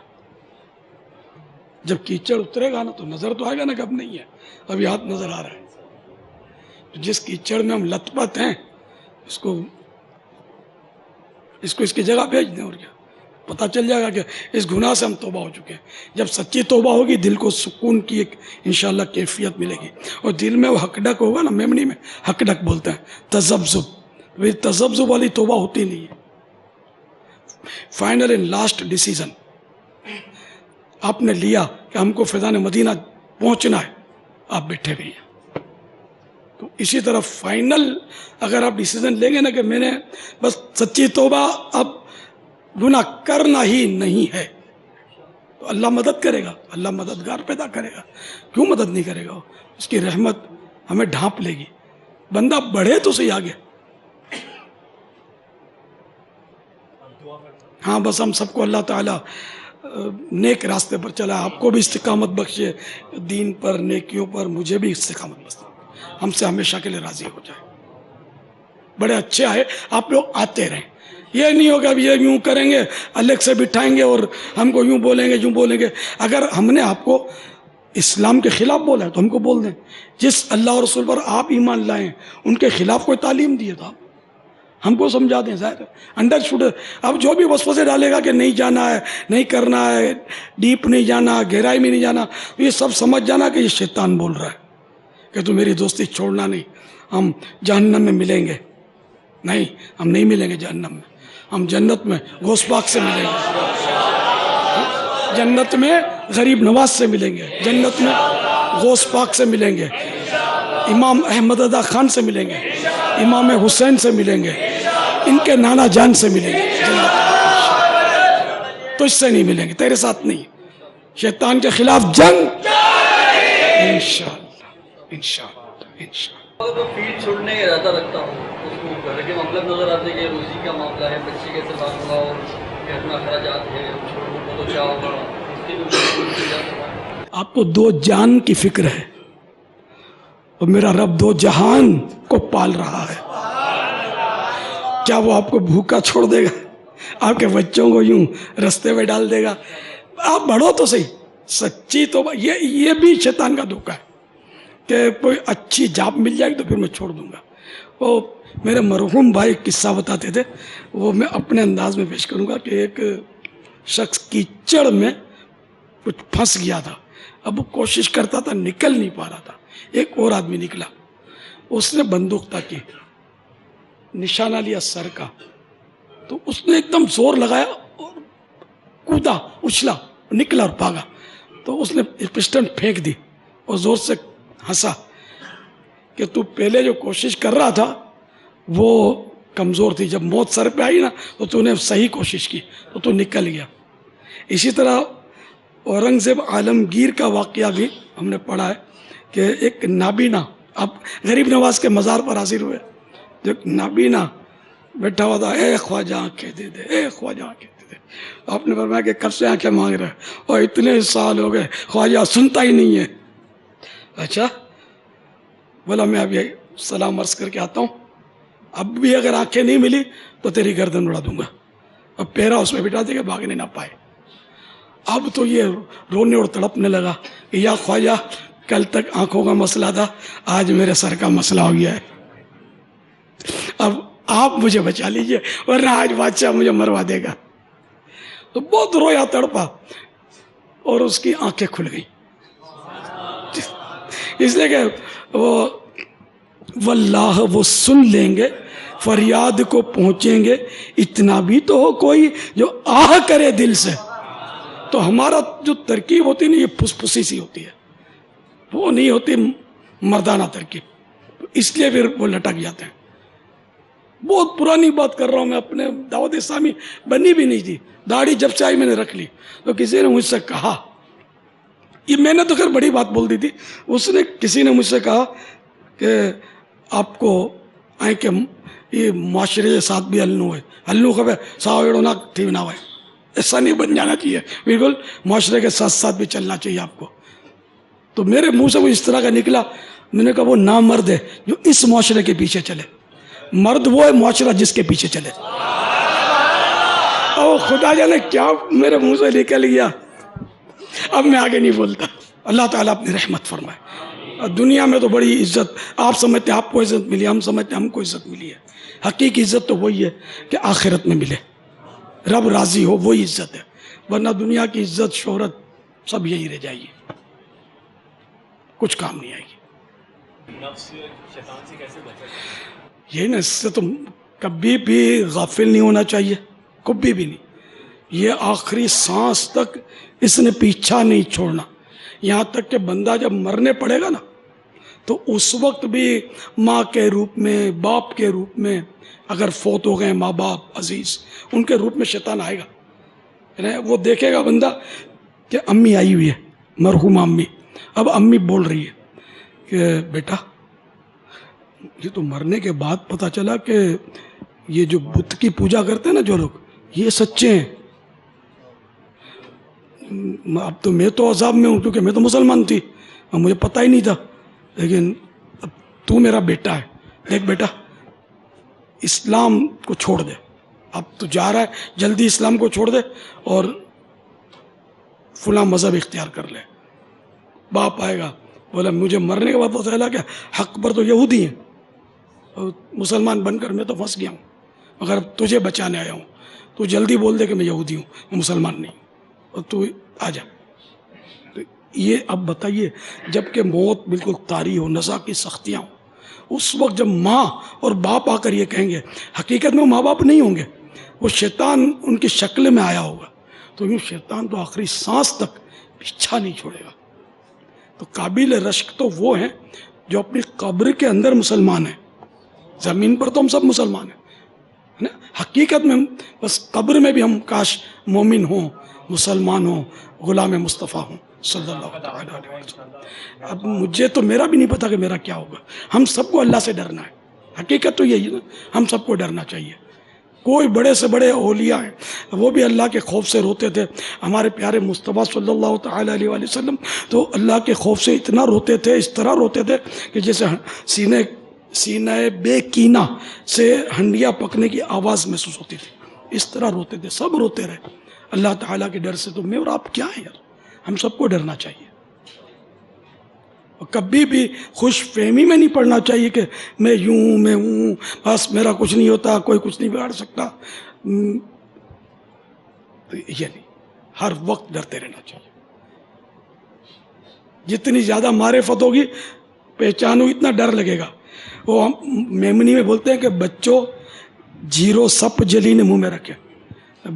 جب کیچڑ اترے گا نا تو نظر تو آئے گا نا کہ اب نہیں ہے، ابھی ہاتھ نظر آ رہا ہے. جس کیچڑ میں ہم لت پت ہیں اس کو اس کی جگہ بھیج دیں، اور کیا پتہ چل جائے گا کہ اس گناہ سے ہم توبہ ہو چکے ہیں. جب سچی توبہ ہوگی دل کو سکون کی ایک انشاءاللہ کیفیت ملے گی، اور دل میں وہ حق ڈک ہوگا نا، میمنی میں حق ڈک بولتے ہیں، تذبذب، وہ تذبذب والی توبہ ہوتی نہیں ہے. فائنل اینڈ لاسٹ ڈیسیزن آپ نے لیا کہ ہم کو فیضان مدینہ پہنچنا ہے، آپ بیٹھے بھی ہیں. تو اسی طرح فائنل اگر آپ ڈیسیزن لیں گے نا کہ میں نے بس سچی توبہ اب گناہ کرنا ہی نہیں ہے، تو اللہ مدد کرے گا، اللہ مددگار پیدا کرے گا. کیوں مدد نہیں کرے گا؟ اس کی رحمت ہمیں ڈھانپ لے گی. بندہ بڑھے تو صحیح آگے. ہاں بس ہم سب کو اللہ تعالیٰ نیک راستے پر چلا، آپ کو بھی استقامت بخشے دین پر، نیکیوں پر، مجھے بھی استقامت بخشے، ہم سے ہمیشہ کے لیے راضی ہو جائے. بڑے اچھے آئے، آپ لوگ آتے رہیں. یہ نہیں ہوگا اب یہ یوں کریں گے، الگ سے بٹھائیں گے اور ہم کو یوں بولیں گے یوں بولیں گے. اگر ہم نے آپ کو اسلام کے خلاف بولا ہے تو ہم کو بول دیں. جس اللہ اور رسول پر آپ ایمان لائیں ان کے خلاف کوئی تعلیم دیے تو ہم کو سمجھا دیں. ظاہر انڈر شوڈ اب جو بھی وسوسے ڈالے گا کہ نہیں جانا ہے، نہیں کرنا ہے، ڈیپ نہیں جانا، گہرائی میں نہیں جانا، یہ سب سمجھ جانا کہ یہ شیطان بول رہا ہے کہ تو میری دوستی چھوڑنا نہیں، ہم جہنم میں ملیں گے. نہیں، ہم نہیں ملیں گے جہنم میں، ہم جنت میں غوث پاک سے ملیں گے، جنت میں غریب نواز سے ملیں گے، جنت میں غوث پاک سے ملیں گے، امام احمد رضا خان سے ملیں گے، امام حسین سے ملیں گے، ان کے نانا جان سے ملیں گے جنت میں. تو اس سے نہیں ملیں گے، تیرے ساتھ نہیں. شیطان کے خلاف جنگ انشاءاللہ انشاءاللہ انشاءاللہ. تو فیلڈ چھوڑنے کا ارادہ رکھتا ہوں، اس کو گھر کے مطلب نظر آتے کہ روزی کا معاملہ ہے، بچے کیسے بات ہوگا اور اپنا اخراجات ہے، چھوڑنے کو تو کیا ہوگا، اس کے آپ کو 2 جان کی فکر ہے اور میرا رب 2 جہان کو پال رہا ہے. کیا وہ آپ کو بھوکا چھوڑ دے گا؟ آپ کے بچوں کو یوں رستے میں ڈال دے گا؟ آپ بڑھو تو صحیح. سچی تو یہ بھی شیطان کا دھوکہ ہے کہ کوئی اچھی جاب مل جائے گی تو پھر میں چھوڑ دوں گا. وہ میرے مرحوم بھائی قصہ بتاتے تھے، وہ میں اپنے انداز میں پیش کروں گا کہ ایک شخص کیچڑ میں کچھ پھنس گیا تھا. اب وہ کوشش کرتا تھا، نکل نہیں پا رہا تھا. ایک اور آدمی نکلا، اس نے بندوق تاکی، نشانہ لیا سر کا، تو اس نے ایک دم زور لگایا اور کودا، اچھلا، نکلا اور بھاگا. تو اس نے پسٹن پھینک دی اور زور سے ہنسا کہ تو پہلے جو کوشش کر رہا تھا وہ کمزور تھی، جب موت سر پہ آئی نا تو نے صحیح کوشش کی تو نکل گیا. اسی طرح اورنگزیب عالمگیر کا واقعہ بھی ہم نے پڑھا ہے کہ ایک نابینا، اب غریب نواز کے مزار پر حاضر ہوئے، جو نابینا بیٹھا ہوا تھا، اے خواجہ آنکھیں دے دے، اے خواجہ آنکھیں دے دے. آپ نے فرمایا کہ کب سے آنکھیں مانگ رہے اور اتنے سال ہو گئے خواجہ سنتا ہی نہیں ہے. اچھا بولا میں اب یہ سلام عرض کر کے آتا ہوں، اب بھی اگر آنکھیں نہیں ملی تو تیری گردن اڑا دوں گا. اب پیرا اس میں بٹھا دے کہ بھاگنے نہ پائے. اب تو یہ رونے اور تڑپنے لگا کہ یا خواجہ کل تک آنکھوں کا مسئلہ تھا، آج میرے سر کا مسئلہ ہو گیا ہے، اب آپ مجھے بچا لیجئے ورنہ آج بادشاہ مجھے مروا دے گا. تو بہت رویا تڑپا اور اس کی آنکھیں کھل گئی، اس لیے کہ وہ واللہ وہ سن لیں گے، فریاد کو پہنچیں گے، اتنا بھی تو ہو کوئی جو آہ کرے دل سے. تو ہمارا جو ترکیب ہوتی ہے نا، یہ پھس پھسی سی ہوتی ہے، وہ نہیں ہوتی مردانہ ترکیب، اس لیے پھر وہ لٹک جاتے ہیں. بہت پرانی بات کر رہا ہوں میں، اپنے دعوت اسلامی بنی بھی نہیں تھی، داڑھی جب سے آئی میں نے رکھ لی. تو کسی نے مجھ سے کہا، یہ میں نے تو خیر بڑی بات بول دی تھی، کسی نے مجھ سے کہا کہ آپ کو آئیں کہ یہ معاشرے کے ساتھ بھی ہلنو ہے، ہلنو خبر ساوڑونا تھی نہ ہوئے، ایسا نہیں بن جانا چاہیے، بالکل معاشرے کے ساتھ ساتھ بھی چلنا چاہیے آپ کو. تو میرے منہ سے وہ اس طرح کا نکلا، میں نے کہا وہ نامرد ہے جو اس معاشرے کے پیچھے چلے، مرد وہ ہے معاشرہ جس کے پیچھے چلے. او خدا جانے کیا میرے منہ سے نکل گیا، اب میں آگے نہیں بولتا. اللہ تعالیٰ اپنی رحمت فرمائے. دنیا میں تو بڑی عزت، آپ سمجھتے ہیں آپ کو عزت ملی، ہم سمجھتے ہیں ہم کو عزت ملی ہے. حقیقی عزت تو وہی ہے کہ آخرت میں ملے، رب راضی ہو، وہی عزت ہے. ورنہ دنیا کی عزت شہرت سب یہی رہ جائے گی، کچھ کام نہیں آئے گی. نفس شیطان سے کیسے بچے؟ یہی نا، اس سے تو کبھی بھی غافل نہیں ہونا چاہیے، کبھی بھی نہیں. یہ آخری سانس تک اس نے پیچھا نہیں چھوڑنا، یہاں تک کہ بندہ جب مرنے پڑے گا نا، تو اس وقت بھی ماں کے روپ میں، باپ کے روپ میں، اگر فوت ہو گئے ماں باپ عزیز، ان کے روپ میں شیطان آئے گا. وہ دیکھے گا بندہ کہ امی آئی ہوئی ہے، مرحوم امی. اب امی بول رہی ہے کہ بیٹا یہ تو مرنے کے بعد پتہ چلا کہ یہ جو بت کی پوجا کرتے ہیں نا جو لوگ، یہ سچے ہیں. اب تو میں تو عذاب میں ہوں کیونکہ میں تو مسلمان تھی، اب مجھے پتہ ہی نہیں تھا، لیکن اب تو میرا بیٹا ہے، دیکھ بیٹا اسلام کو چھوڑ دے، اب تو جا رہا ہے جلدی اسلام کو چھوڑ دے اور فلاں مذہب اختیار کر لے. باپ آئے گا، بولا مجھے مرنے کے بعد پتہ چلا کہ حق پر تو یہودی ہیں، اور مسلمان بن کر میں تو پھنس گیا ہوں، مگر تجھے بچانے آیا ہوں، تو جلدی بول دے کہ میں یہودی ہوں، میں مسلمان نہیں ہوں، اور تو آ جا. تو یہ اب بتائیے، جب کہ موت بالکل طاری ہو، نزا کی سختیاں ہوں، اس وقت جب ماں اور باپ آ کر یہ کہیں گے، حقیقت میں وہ ماں باپ نہیں ہوں گے، وہ شیطان ان کی شکل میں آیا ہوگا. تو یوں شیطان تو آخری سانس تک پیچھا نہیں چھوڑے گا. تو قابل رشک تو وہ ہیں جو اپنی قبر کے اندر مسلمان ہیں، زمین پر تو ہم سب مسلمان ہیں، حقیقت میں بس قبر میں بھی ہم کاش مومن ہوں، مسلمان ہوں، غلام مصطفیٰ ہوں صلی اللہ تعالیٰ علیہ وسلم. اب مجھے تو میرا بھی نہیں پتا کہ میرا کیا ہوگا. ہم سب کو اللہ سے ڈرنا ہے، حقیقت تو یہی ہے نا، ہم سب کو ڈرنا چاہیے. کوئی بڑے سے بڑے اولیاء ہیں، وہ بھی اللہ کے خوف سے روتے تھے. ہمارے پیارے مصطفیٰ صلی اللہ تعالیٰ علیہ وسلم تو اللہ کے خوف سے اتنا روتے تھے، اس طرح روتے تھے کہ جیسے سینہ بے کینہ سے ہنڈیاں پکنے کی آواز محسوس ہوتی تھی، اس طرح روتے تھے. سب روتے رہے اللہ تعالیٰ کے ڈر سے. تو میں اور آپ کیا ہیں یار، ہم سب کو ڈرنا چاہیے. اور کبھی بھی خوش فہمی میں نہیں پڑنا چاہیے کہ میں یوں میں ہوں، بس میرا کچھ نہیں ہوتا، کوئی کچھ نہیں بگاڑ سکتا. تو یہ نہیں، ہر وقت ڈرتے رہنا چاہیے. جتنی زیادہ معرفت ہوگی، پہچانو، اتنا ڈر لگے گا. وہ ہم میمنی میں بولتے ہیں کہ بچوں جیرو سپ جلی نے منہ میں رکھے.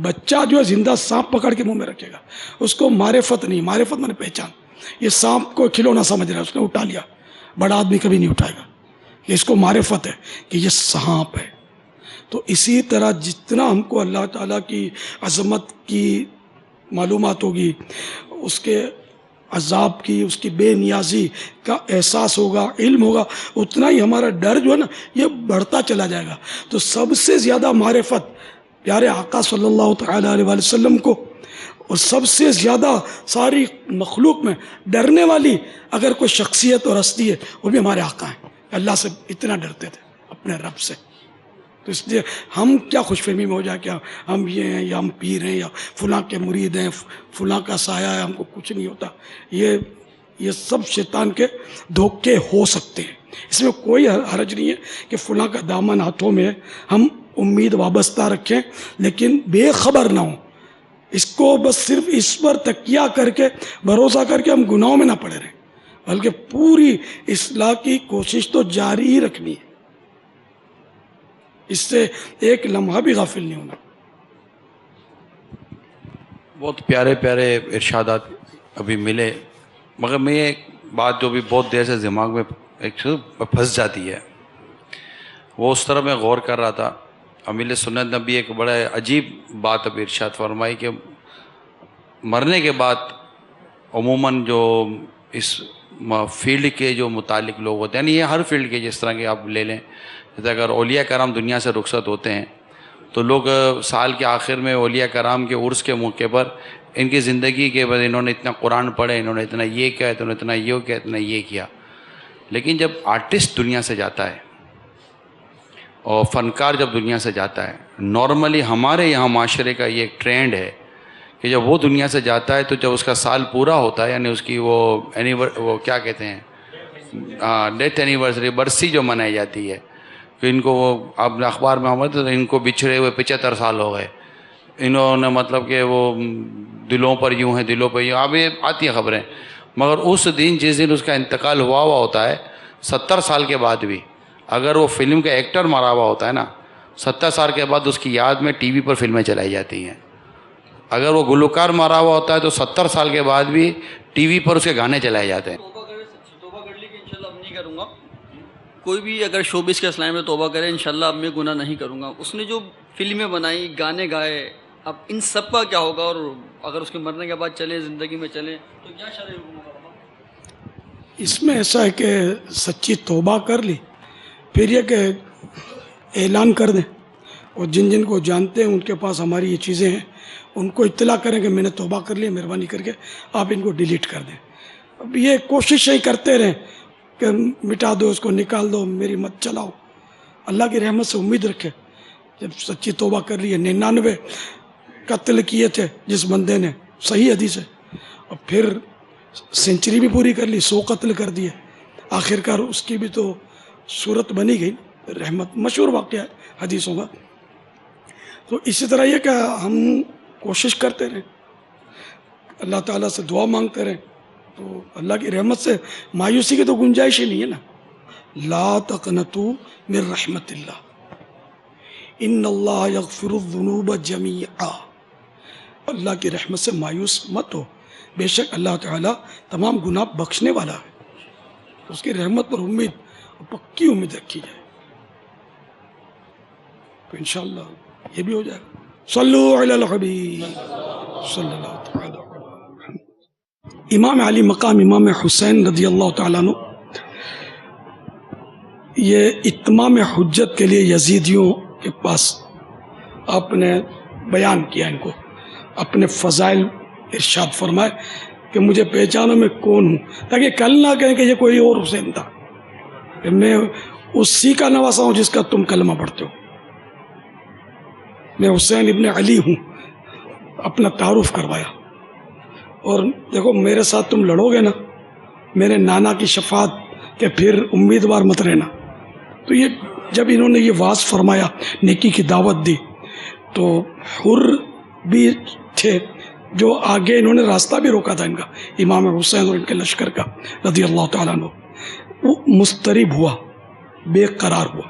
بچہ جو ہے زندہ سانپ پکڑ کے منہ میں رکھے گا، اس کو معرفت نہیں، معرفت میں نے پہچان. یہ سانپ کو کھلونا سمجھ رہا ہے، اس نے اٹھا لیا، بڑا آدمی کبھی نہیں اٹھائے گا. کہ اس کو معرفت ہے کہ یہ سانپ ہے. تو اسی طرح جتنا ہم کو اللہ تعالیٰ کی عظمت کی معلومات ہوگی، اس کے عذاب کی، اس کی بے نیازی کا احساس ہوگا، علم ہوگا، اتنا ہی ہمارا ڈر جو ہے نا یہ بڑھتا چلا جائے گا. تو سب سے زیادہ معرفت پیارے آقا صلی اللہ تعالیٰ علیہ وسلم کو، اور سب سے زیادہ ساری مخلوق میں ڈرنے والی اگر کوئی شخصیت اور ہستی ہے وہ بھی ہمارے آقا ہیں. اللہ سے اتنا ڈرتے تھے، اپنے رب سے. تو اس لیے ہم کیا خوش فہمی میں ہو جائے کہ ہم یہ ہیں یا ہم پیر ہیں یا فلاں کے مرید ہیں، فلاں کا سایہ ہے، ہم کو کچھ نہیں ہوتا. یہ سب شیطان کے دھوکے ہو سکتے ہیں. اس میں کوئی حرج نہیں ہے کہ فلاں کا دامن ہاتھوں میں ہے، ہم امید وابستہ رکھیں لیکن بے خبر نہ ہوں. اس کو بس صرف اس پر تکیہ کر کے، بھروسہ کر کے ہم گناہوں میں نہ پڑے رہیں. بلکہ پوری اصلاح کی کوشش تو جاری ہی رکھنی ہے، اس سے ایک لمحہ بھی غافل نہیں ہونا۔ بہت پیارے پیارے ارشادات ابھی ملے، مگر میں ایک بات جو بھی بہت دیر سے دماغ میں ایک پھنس جاتی ہے، وہ اس طرح میں غور کر رہا تھا۔ امیل سنت نبی ایک بڑا عجیب بات ابھی ارشاد فرمائی کہ مرنے کے بعد عموماً جو اس فیلڈ کے جو متعلق لوگ ہوتے ہیں، یعنی یہ ہر فیلڈ کے، جس طرح کہ آپ لے لیں، جیسے اگر اولیاء کرام دنیا سے رخصت ہوتے ہیں تو لوگ سال کے آخر میں اولیاء کرام کے عرس کے موقع پر ان کی زندگی کے بعد انہوں نے اتنا قرآن پڑھے، انہوں نے اتنا یہ کیا، انہوں نے اتنا یہ کیا، اتنا یہ کیا۔ لیکن جب آرٹسٹ دنیا سے جاتا ہے اور فنکار جب دنیا سے جاتا ہے، نارملی ہمارے یہاں معاشرے کا یہ ایک ٹرینڈ ہے کہ جب وہ دنیا سے جاتا ہے تو جب اس کا سال پورا ہوتا ہے، یعنی اس کی وہ کیا کہتے ہیں، ڈیتھ اینیورسری، برسی جو منائی جاتی ہے، کہ ان کو وہ آپ نے اخبار میں آمد تو ان کو بچھڑے ہوئے 75 سال ہو گئے، انہوں نے مطلب کہ وہ دلوں پر یوں ہیں، دلوں پر یوں، اب یہ آتی ہیں خبریں، مگر اس دن جس دن اس کا انتقال ہوا ہوتا ہے، 70 سال کے بعد بھی اگر وہ فلم کا ایکٹر مرا ہوا ہوتا ہے نا، 70 سال کے بعد اس کی یاد میں ٹی وی پر فلمیں چلائی جاتی ہیں۔ اگر وہ گلوکار مارا ہوا ہوتا ہے تو 70 سال کے بعد بھی ٹی وی پر اس کے گانے چلائے جاتے ہیں۔ توبہ کر لی کہ انشاءاللہ اب نہیں کروں گا، کوئی بھی اگر شوبز کے اسلام میں توبہ کرے انشاءاللہ اب میں گناہ نہیں کروں گا۔ اس نے جو فلمیں بنائی، گانے گائے، اب ان سب کا کیا ہوگا؟ اور اگر اس کے مرنے کے بعد چلے، زندگی میں چلے تو کیا شرعی حکم ہوگا؟ اس میں ایسا ہے کہ سچی توبہ کر لی، پھر یہ کہ اعلان کر دیں، اور جن جن کو جانتے ہیں ان کے پاس ہماری یہ چیزیں ہیں، ان کو اطلاع کریں کہ میں نے توبہ کر لی، مہربانی کر کے آپ ان کو ڈیلیٹ کر دیں۔ اب یہ کوشش ہی کرتے رہیں کہ مٹا دو، اس کو نکال دو، میری مت چلاؤ۔ اللہ کی رحمت سے امید رکھے، جب سچی توبہ کر لی ہے، 99 قتل کیے تھے جس بندے نے، صحیح حدیث ہے، اور پھر سینچری بھی پوری کر لی، 100 قتل کر دیے، آخرکار اس کی بھی تو صورت بنی گئی، رحمت، مشہور واقعہ ہے حدیثوں کا۔ تو اسی طرح یہ کہ ہم کوشش کرتے رہیں، اللہ تعالیٰ سے دعا مانگتے رہیں، تو اللہ کی رحمت سے مایوسی کی تو گنجائش ہی نہیں ہے نا۔ لا تقنطوا من رحمت اللہ، ان اللہ یغفر الذنوب جمیعا، اللہ کی رحمت سے مایوس مت ہو، بے شک اللہ تعالیٰ تمام گناہ بخشنے والا ہے، اس کی رحمت پر امید، پکی امید رکھی جائے، تو انشاءاللہ یہ بھی ہو جائے گا۔ صلو علی الحبیب صلی اللہ تعالی علیہ۔ امام علی مقام امام حسین رضی اللہ تعالیٰ عنہ، یہ اتمام حجت کے لیے یزیدیوں کے پاس آپ نے بیان کیا، ان کو اپنے فضائل ارشاد فرمائے کہ مجھے پہچانو میں کون ہوں، تاکہ کل نہ کہیں کہ یہ کوئی اور حسین تھا، کہ میں اسی کا نواسا ہوں جس کا تم کلمہ پڑھتے ہو، میں حسین ابن علی ہوں، اپنا تعارف کروایا۔ اور دیکھو میرے ساتھ تم لڑو گے نا، میرے نانا کی شفاعت کہ پھر امیدوار مت رہنا۔ تو یہ جب انہوں نے یہ واعظ فرمایا، نیکی کی دعوت دی، تو حر بھی تھے جو آگے انہوں نے راستہ بھی روکا تھا ان کا، امام حسین اور ان کے لشکر کا رضی اللہ تعالیٰ عنہ، وہ مضطرب ہوا، بے قرار ہوا۔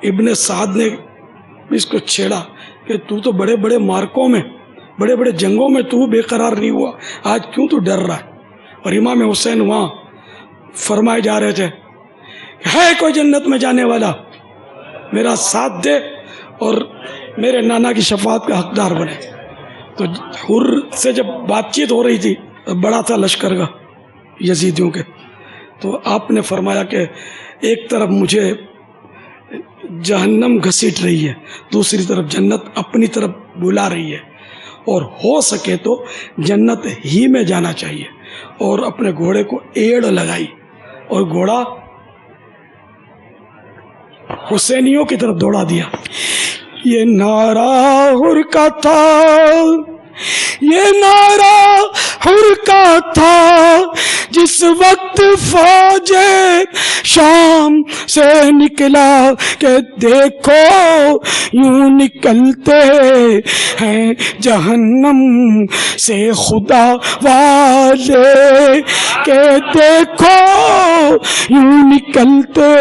ابن سعد نے اس کو چھیڑا کہ تو بڑے بڑے مارکوں میں، بڑے بڑے جنگوں میں تو بے قرار نہیں ہوا، آج کیوں تو ڈر رہا ہے؟ اور امام حسین وہاں فرمائے جا رہے تھے، ہے کوئی جنت میں جانے والا میرا ساتھ دے اور میرے نانا کی شفاعت کا حقدار بنے۔ تو حر سے جب بات چیت ہو رہی تھی، بڑا تھا لشکر کا یزیدیوں کے، تو آپ نے فرمایا کہ ایک طرف مجھے جہنم گھسیٹ رہی ہے، دوسری طرف جنت اپنی طرف بلا رہی ہے، اور ہو سکے تو جنت ہی میں جانا چاہیے۔ اور اپنے گھوڑے کو ایڑ لگائی اور گھوڑا حسینیوں کی طرف دوڑا دیا۔ یہ نعرہ حر کا تھا، یہ نعرہ حر کا تھا، جس وقت فوج شام سے نکلا کہ دیکھو یوں نکلتے ہیں جہنم سے خدا والے، کہ دیکھو یوں نکلتے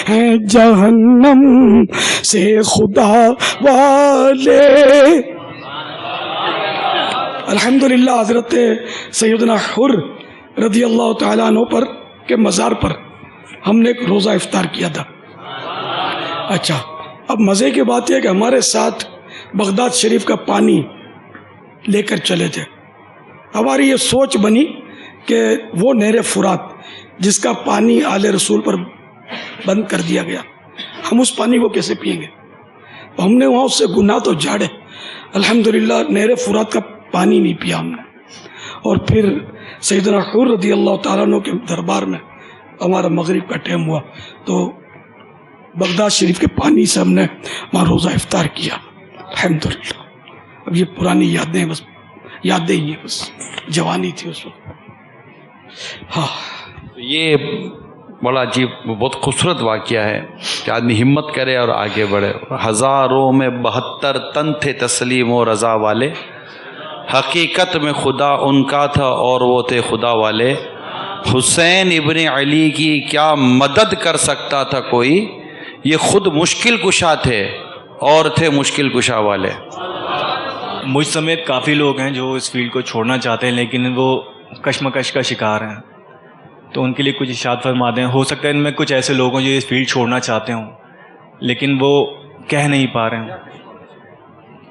ہیں جہنم سے خدا والے۔ الحمدللہ حضرت سیدنا حر رضی اللہ تعالیٰ عنہ پر کے مزار پر ہم نے ایک روزہ افطار کیا تھا۔ اچھا، اب مزے کی بات یہ کہ ہمارے ساتھ بغداد شریف کا پانی لے کر چلے تھے۔ ہماری یہ سوچ بنی کہ وہ نہر فرات جس کا پانی آل رسول پر بند کر دیا گیا، ہم اس پانی کو کیسے پئیں گے؟ ہم نے وہاں اس سے گناہ تو جھاڑے، الحمدللہ نہر فرات کا پانی نہیں پیا ہم نے۔ اور پھر سیدنا حر رضی اللہ تعالیٰ عنہ کے دربار میں ہمارا مغرب کا ٹائم ہوا تو بغداد شریف کے پانی سے ہم نے وہاں روزہ افطار کیا، الحمدللہ۔ اب یہ پرانی یادیں، بس یادیں ہی ہیں، بس جوانی تھی اس وقت۔ ہاں، یہ بڑا عجیب، بہت خوبصورت واقعہ ہے کہ آدمی ہمت کرے اور آگے بڑھے۔ ہزاروں میں 72 تن تھے تسلیم و رضا والے، حقیقت میں خدا ان کا تھا اور وہ تھے خدا والے۔ حسین ابن علی کی کیا مدد کر سکتا تھا کوئی، یہ خود مشکل کشا تھے اور تھے مشکل کشا والے۔ مجھ سمیت کافی لوگ ہیں جو اس فیلڈ کو چھوڑنا چاہتے ہیں لیکن وہ کشمکش کا شکار ہیں، تو ان کے لیے کچھ ارشاد فرما دیں۔ ہو سکتا ہے ان میں کچھ ایسے لوگ ہوں جو اس فیلڈ چھوڑنا چاہتے ہوں لیکن وہ کہہ نہیں پا رہے ہیں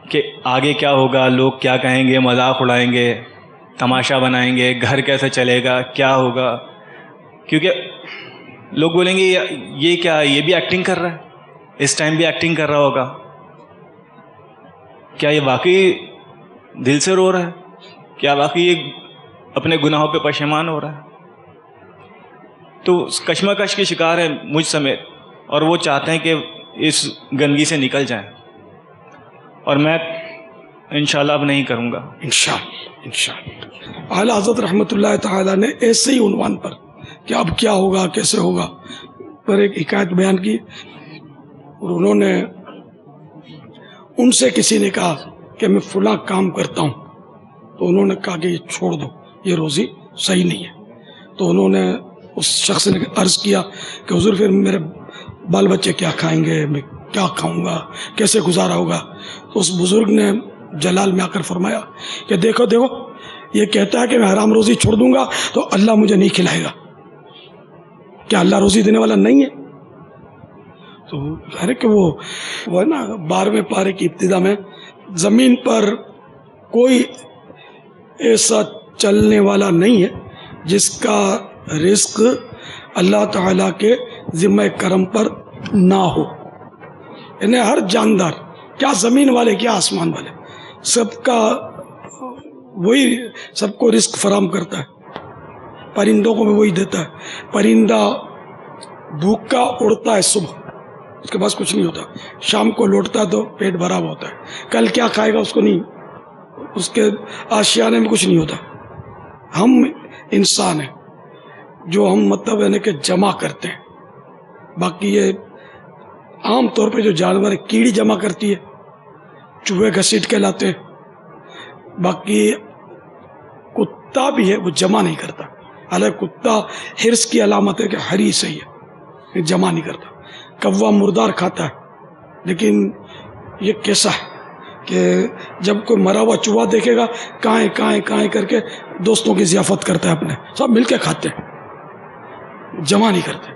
کہ آگے کیا ہوگا، لوگ کیا کہیں گے، مذاق اڑائیں گے، تماشا بنائیں گے، گھر کیسے چلے گا، کیا ہوگا، کیونکہ لوگ بولیں گے یہ کیا، یہ بھی ایکٹنگ کر رہا ہے، اس ٹائم بھی ایکٹنگ کر رہا ہوگا، کیا یہ واقعی دل سے رو رہا ہے، کیا واقعی یہ اپنے گناہوں پہ پشیمان ہو رہا ہے؟ تو کشمکش کے شکار ہیں مجھ سمیت، اور وہ چاہتے ہیں کہ اس گندگی سے نکل جائیں، اور میں انشاءاللہ اب نہیں کروں گا۔ انشاءاللہ اعلیٰ حضرت رحمۃ اللہ تعالیٰ نے ایسے ہی عنوان پر کہ اب کیا ہوگا، کیسے ہوگا، پر ایک حکایت بیان کی، اور انہوں نے ان سے کسی نے کہا کہ میں فلاں کام کرتا ہوں، تو انہوں نے کہا کہ یہ چھوڑ دو، یہ روزی صحیح نہیں ہے۔ تو انہوں نے اس شخص نے عرض کیا کہ حضور پھر میرے بال بچے کیا کھائیں گے، میں کیا کھاؤں گا، کیسے گزارا ہوگا؟ تو اس بزرگ نے جلال میں آ کر فرمایا کہ دیکھو دیکھو، یہ کہتا ہے کہ میں حرام روزی چھوڑ دوں گا تو اللہ مجھے نہیں کھلائے گا، کیا اللہ روزی دینے والا نہیں ہے؟ تو ظاہر کہ وہ ہے نا 12ویں پارے کی ابتدا میں، زمین پر کوئی ایسا چلنے والا نہیں ہے جس کا رزق اللہ تعالیٰ کے ذمہ کرم پر نہ ہو، یعنی ہر جاندار، کیا زمین والے کیا آسمان والے، سب کا وہی سب کو رزق فراہم کرتا ہے، پرندوں کو بھی وہی دیتا ہے۔ پرندہ بھوکا اڑتا ہے صبح، اس کے پاس کچھ نہیں ہوتا، شام کو لوٹتا ہے تو پیٹ بھرا ہوا ہوتا ہے، کل کیا کھائے گا اس کو نہیں، اس کے آشیانے میں کچھ نہیں ہوتا۔ ہم انسان ہیں جو ہم مطلب یعنی کہ جمع کرتے ہیں، باقی یہ عام طور پہ جو جانور ہے، کیڑی جمع کرتی ہے، چوہے گھسیٹ کے لاتے ہیں، باقی کتا بھی ہے وہ جمع نہیں کرتا، حالانکہ کتا حرص کی علامت ہے کہ ہری صحیح ہے، جمع نہیں کرتا۔ کوا مردار کھاتا ہے، لیکن یہ کیسا ہے کہ جب کوئی مرا ہوا چوہا دیکھے گا کائیں کائیں کائیں کر کے دوستوں کی ضیافت کرتا ہے، اپنے سب مل کے کھاتے ہیں، جمع نہیں کرتے۔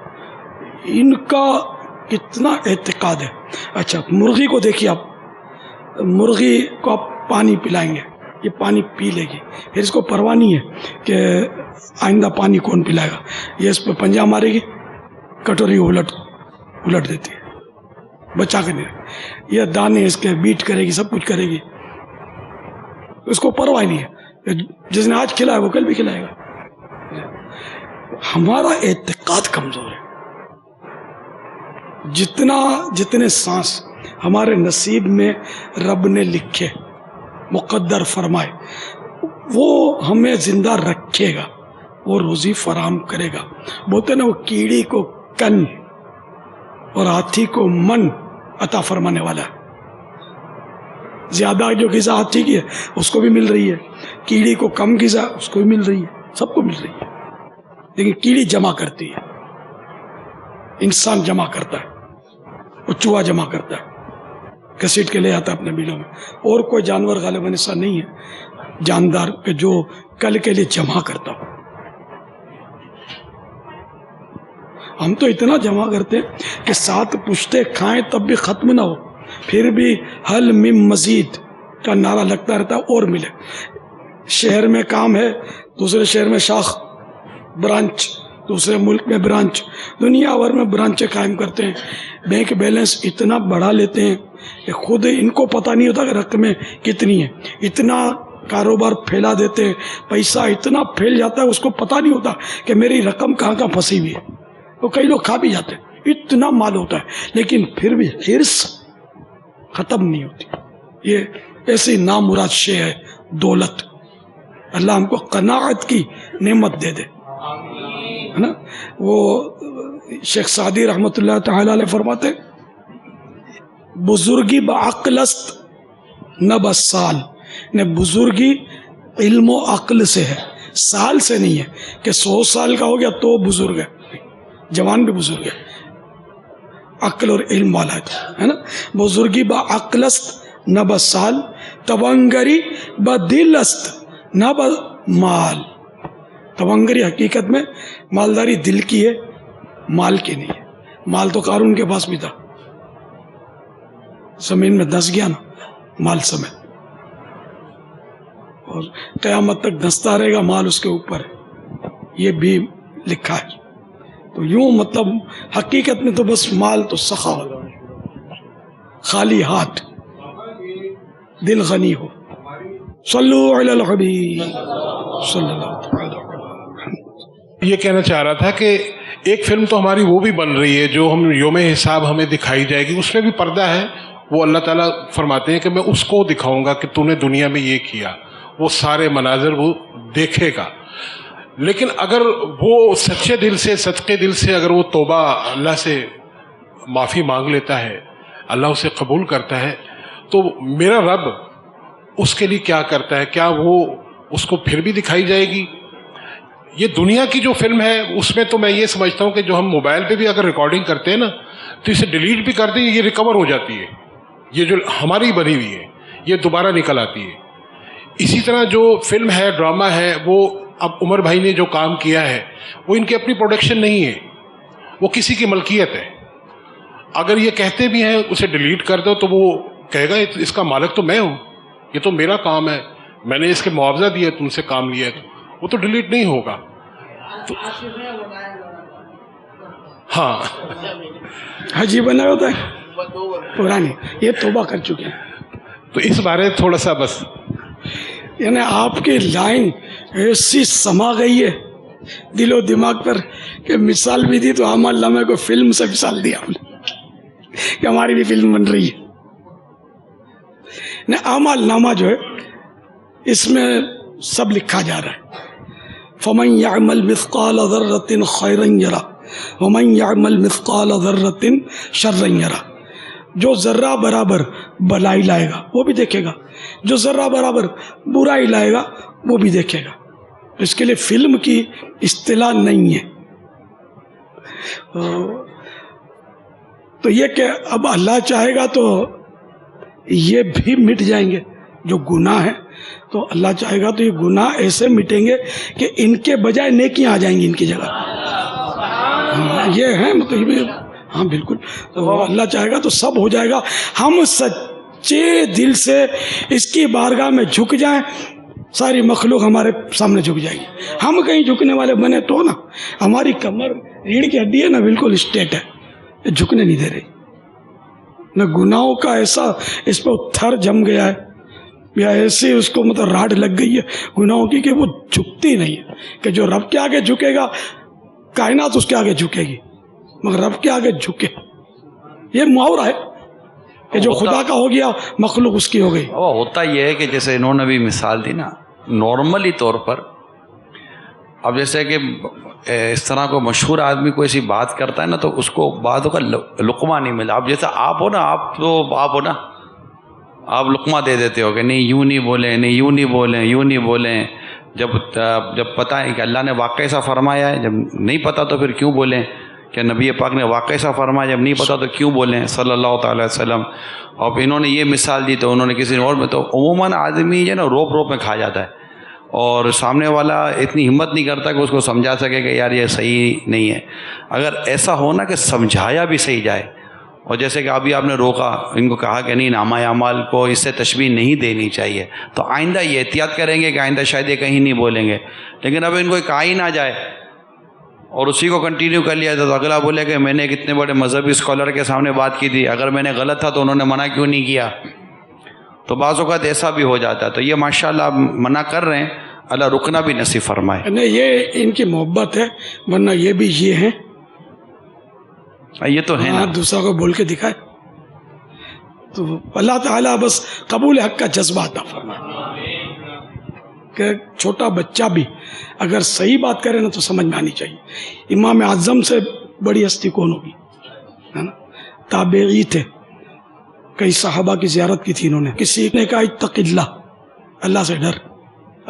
ان کا کتنا اعتقاد ہے۔ اچھا، مرغی کو دیکھیے آپ، مرغی کو آپ پانی پلائیں گے، یہ پانی پی لے گی، پھر اس کو پرواہ نہیں ہے کہ آئندہ پانی کون پلائے گا، یہ اس پہ پنجہ مارے گی، کٹوری الٹ دیتی ہے، بچا کے نہیں، یہ دانے اس کے بیٹ کرے گی، سب کچھ کرے گی، اس کو پرواہ نہیں ہے، جس نے آج کھلایا وہ کل بھی کھلائے گا۔ ہمارا اعتقاد کمزور ہے، جتنے سانس ہمارے نصیب میں رب نے لکھے، مقدر فرمائے، وہ ہمیں زندہ رکھے گا، وہ روزی فراہم کرے گا. بولتے نا وہ کیڑی کو کن اور ہاتھی کو من عطا فرمانے والا ہے. زیادہ جو غذا ہاتھی کی ہے اس کو بھی مل رہی ہے, کیڑی کو کم غذا اس کو بھی مل رہی ہے, سب کو مل رہی ہے. لیکن کیڑی جمع کرتی ہے, انسان جمع کرتا ہے, وہ چوہا جمع کرتا ہے, گھسیٹ کے لے آتا ہے اپنے بلوں میں. اور کوئی جانور غالباً ایسا نہیں ہے جاندار کہ جو کل کے لیے جمع کرتا ہو. ہم تو اتنا جمع کرتے ہیں کہ 7 پشتے کھائیں تب بھی ختم نہ ہو, پھر بھی حل من مزید کا نعرہ لگتا رہتا ہے اور ملے. شہر میں کام ہے, دوسرے شہر میں شاخ برانچ, دوسرے ملک میں برانچ, دنیا بھر میں برانچیں قائم کرتے ہیں. بینک بیلنس اتنا بڑھا لیتے ہیں کہ خود ان کو پتہ نہیں ہوتا کہ رقمیں کتنی ہیں. اتنا کاروبار پھیلا دیتے ہیں, پیسہ اتنا پھیل جاتا ہے اس کو پتہ نہیں ہوتا کہ میری رقم کہاں کہاں پھنسی ہوئی ہے. تو کئی لوگ کھا بھی جاتے ہیں, اتنا مال ہوتا ہے, لیکن پھر بھی حرص ختم نہیں ہوتی. یہ ایسی نامراد شے ہے دولت. اللہ ہم کو قناعت کی نعمت دے دے, ہے نا. وہ شیخ سعدی رحمۃ اللہ تعالی علیہ فرماتے بزرگی بعقل است نہ بسال, نے بزرگی علم و عقل سے ہے, سال سے نہیں ہے کہ 100 سال کا ہو گیا تو بزرگ ہے. جوان بھی بزرگ ہے, عقل اور علم والا ہے نا. بزرگی بعقل است نہ بسال, تونگری بدل است نہ بمال. تونگری حقیقت میں مالداری دل کی ہے, مال کی نہیں ہے. مال تو قارون کے پاس بھی تھا, زمین میں دھس گیا نا مال سمیت, اور قیامت تک دھستا رہے گا مال اس کے اوپر ہے, یہ بھی لکھا ہے. تو یوں مطلب حقیقت میں تو بس مال تو سخاوت, خالی ہاتھ دل غنی ہو. صلو علی الحبیب صلی اللہ علیہ وسلم. یہ کہنا چاہ رہا تھا کہ ایک فلم تو ہماری وہ بھی بن رہی ہے جو ہم یوم حساب ہمیں دکھائی جائے گی, اس میں بھی پردہ ہے. وہ اللہ تعالیٰ فرماتے ہیں کہ میں اس کو دکھاؤں گا کہ تو نے دنیا میں یہ کیا, وہ سارے مناظر وہ دیکھے گا. لیکن اگر وہ سچے دل سے, صدقے دل سے اگر وہ توبہ اللہ سے معافی مانگ لیتا ہے, اللہ اسے قبول کرتا ہے, تو میرا رب اس کے لیے کیا کرتا ہے, کیا وہ اس کو پھر بھی دکھائی جائے گی؟ یہ دنیا کی جو فلم ہے اس میں تو میں یہ سمجھتا ہوں کہ جو ہم موبائل پہ بھی اگر ریکارڈنگ کرتے ہیں نا تو اسے ڈیلیٹ بھی کر دیں, یہ ریکور ہو جاتی ہے. یہ جو ہماری بنی ہوئی ہے یہ دوبارہ نکل آتی ہے. اسی طرح جو فلم ہے, ڈرامہ ہے, وہ اب عمر بھائی نے جو کام کیا ہے وہ ان کی اپنی پروڈکشن نہیں ہے, وہ کسی کی ملکیت ہے. اگر یہ کہتے بھی ہیں اسے ڈیلیٹ کر دو تو وہ کہے گا اس کا مالک تو میں ہوں, یہ تو میرا کام ہے, میں نے اس کے معاوضہ دیا, تم سے کام لیا, تو وہ تو ڈیلیٹ نہیں ہوگا. تو ہاں حجی بنا ہوتا ہے پرانی, یہ توبہ کر چکے ہیں. تو اس بارے تھوڑا سا بس, یعنی آپ کی لائن ایسی سما گئی ہے دل و دماغ پر کہ مثال بھی دی تو اعمال نامہ کو فلم سے مثال دیا ہم نے کہ ہماری بھی فلم بن رہی ہے. اعمال نامہ جو ہے اس میں سب لکھا جا رہا ہے. فمن يعمل مثقال ذرة خيرا يره ومن يعمل مثقال ذرة شرا يره. جو ذرہ برابر بلائی لائے گا وہ بھی دیکھے گا, جو ذرہ برابر برائی لائے گا وہ بھی دیکھے گا. اس کے لیے فلم کی اصطلاح نہیں ہے. تو یہ کہ اب اللہ چاہے گا تو یہ بھی مٹ جائیں گے جو گناہ ہیں, تو اللہ چاہے گا تو یہ گناہ ایسے مٹیں گے کہ ان کے بجائے نیکیاں آ جائیں گی ان کی جگہ. یہ ہے مطلب, ہاں بالکل. تو اللہ چاہے گا تو سب ہو جائے گا. ہم سچے دل سے اس کی بارگاہ میں جھک جائیں, ساری مخلوق ہمارے سامنے جھک جائے گی. ہم کہیں جھکنے والے بنے تو نا, ہماری کمر ریڑھ کی ہڈی ہے نا بالکل اسٹیٹ ہے, جھکنے نہیں دے رہی. نہ گناہوں کا ایسا اس پہ تھر جم گیا ہے یا ایسی اس کو مطلب راڈ لگ گئی ہے گناہوں کی کہ وہ جھکتی نہیں ہے. کہ جو رب کے آگے جھکے گا کائنات اس کے آگے جھکے گی, مگر رب کے آگے جھکے. یہ محاورہ ہے کہ جو خدا کا ہو گیا مخلوق اس کی ہو گئی. وہ ہوتا یہ ہے کہ جیسے انہوں نے بھی مثال دی نا, نارملی طور پر اب جیسے کہ اس طرح کو مشہور آدمی کوئی ایسی بات کرتا ہے نا تو اس کو باتوں کا لقمہ نہیں ملا. اب جیسے آپ ہو نا, آپ ہو نا, آپ لقمہ دے دیتے ہو کہ نہیں یوں نہیں بولیں, نہیں یوں نہیں بولیں, یوں نہیں بولیں. جب پتہ ہے کہ اللہ نے واقعی ایسا فرمایا ہے, جب نہیں پتہ تو پھر کیوں بولیں کہ نبی پاک نے واقعی ایسا فرمایا, جب نہیں پتہ تو کیوں بولیں صلی اللہ تعالی علیہ وسلم. اور انہوں نے یہ مثال دی تو انہوں نے کسی اور میں, تو عموماً آدمی جو ہے نا روپ میں کھا جاتا ہے اور سامنے والا اتنی ہمت نہیں کرتا کہ اس کو سمجھا سکے کہ یار یہ صحیح نہیں ہے. اگر ایسا ہونا کہ سمجھایا بھی صحیح جائے, اور جیسے کہ ابھی آپ نے روکا, ان کو کہا کہ نہیں نامہ اعمال کو اس سے تشبیہ نہیں دینی چاہیے, تو آئندہ یہ احتیاط کریں گے کہ آئندہ شاید یہ کہیں نہیں بولیں گے. لیکن اب ان کو کہا ہی نہ جائے اور اسی کو کنٹینیو کر لیا تو اگلا بولے کہ میں نے ایک اتنے بڑے مذہبی اسکالر کے سامنے بات کی تھی, اگر میں نے غلط تھا تو انہوں نے منع کیوں نہیں کیا. تو بعض اوقات ایسا بھی ہو جاتا ہے. تو یہ ماشاءاللہ آپ منع کر رہے ہیں, اللہ رکنا بھی نصیب فرمائے. نہیں یہ ان کی محبت ہے, ورنہ یہ بھی یہ ہیں, یہ تو ہے نا, دوسرا کو بول کے دکھائے. تو اللہ تعالیٰ بس قبول حق کا جذبہ عطا فرمائے کہ چھوٹا بچہ بھی اگر صحیح بات کرے نا تو سمجھ میں آنی چاہیے. امام اعظم سے بڑی ہستی کون ہوگی, ہے نا, تابعی تھے, کئی صحابہ کی زیارت کی تھی انہوں نے. کسی نے کہا اتق اللہ, اللہ سے ڈر,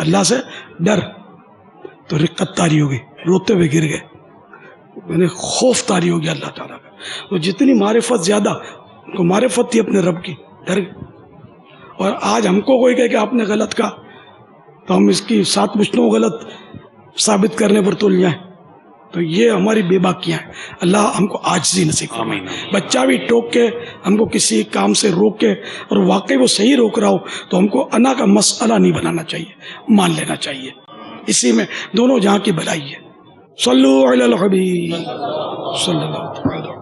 اللہ سے ڈر, تو رقت طاری ہو گئی, روتے ہوئے گر گئے. میں نے خوف طاری ہو گیا اللہ تعالیٰ کا. تو جتنی معرفت زیادہ, ان کو معرفت تھی اپنے رب کی, ڈر گئے. اور آج ہم کو کوئی کہے کہ آپ نے غلط کہا تو ہم اس کی 7 مشتوں غلط ثابت کرنے پر تل جائیں, تو یہ ہماری بے باکیاں ہیں. اللہ ہم کو عاجزی نصیب فرمائے. بچہ بھی ٹوک کے ہم کو کسی کام سے روک کے, اور واقعی وہ صحیح روک رہا ہو تو ہم کو انا کا مسئلہ نہیں بنانا چاہیے, مان لینا چاہیے. اسی میں دونوں جہاں کی بھلائی ہے. صلو علی الحبیب صلی اللہ علیہ وسلم.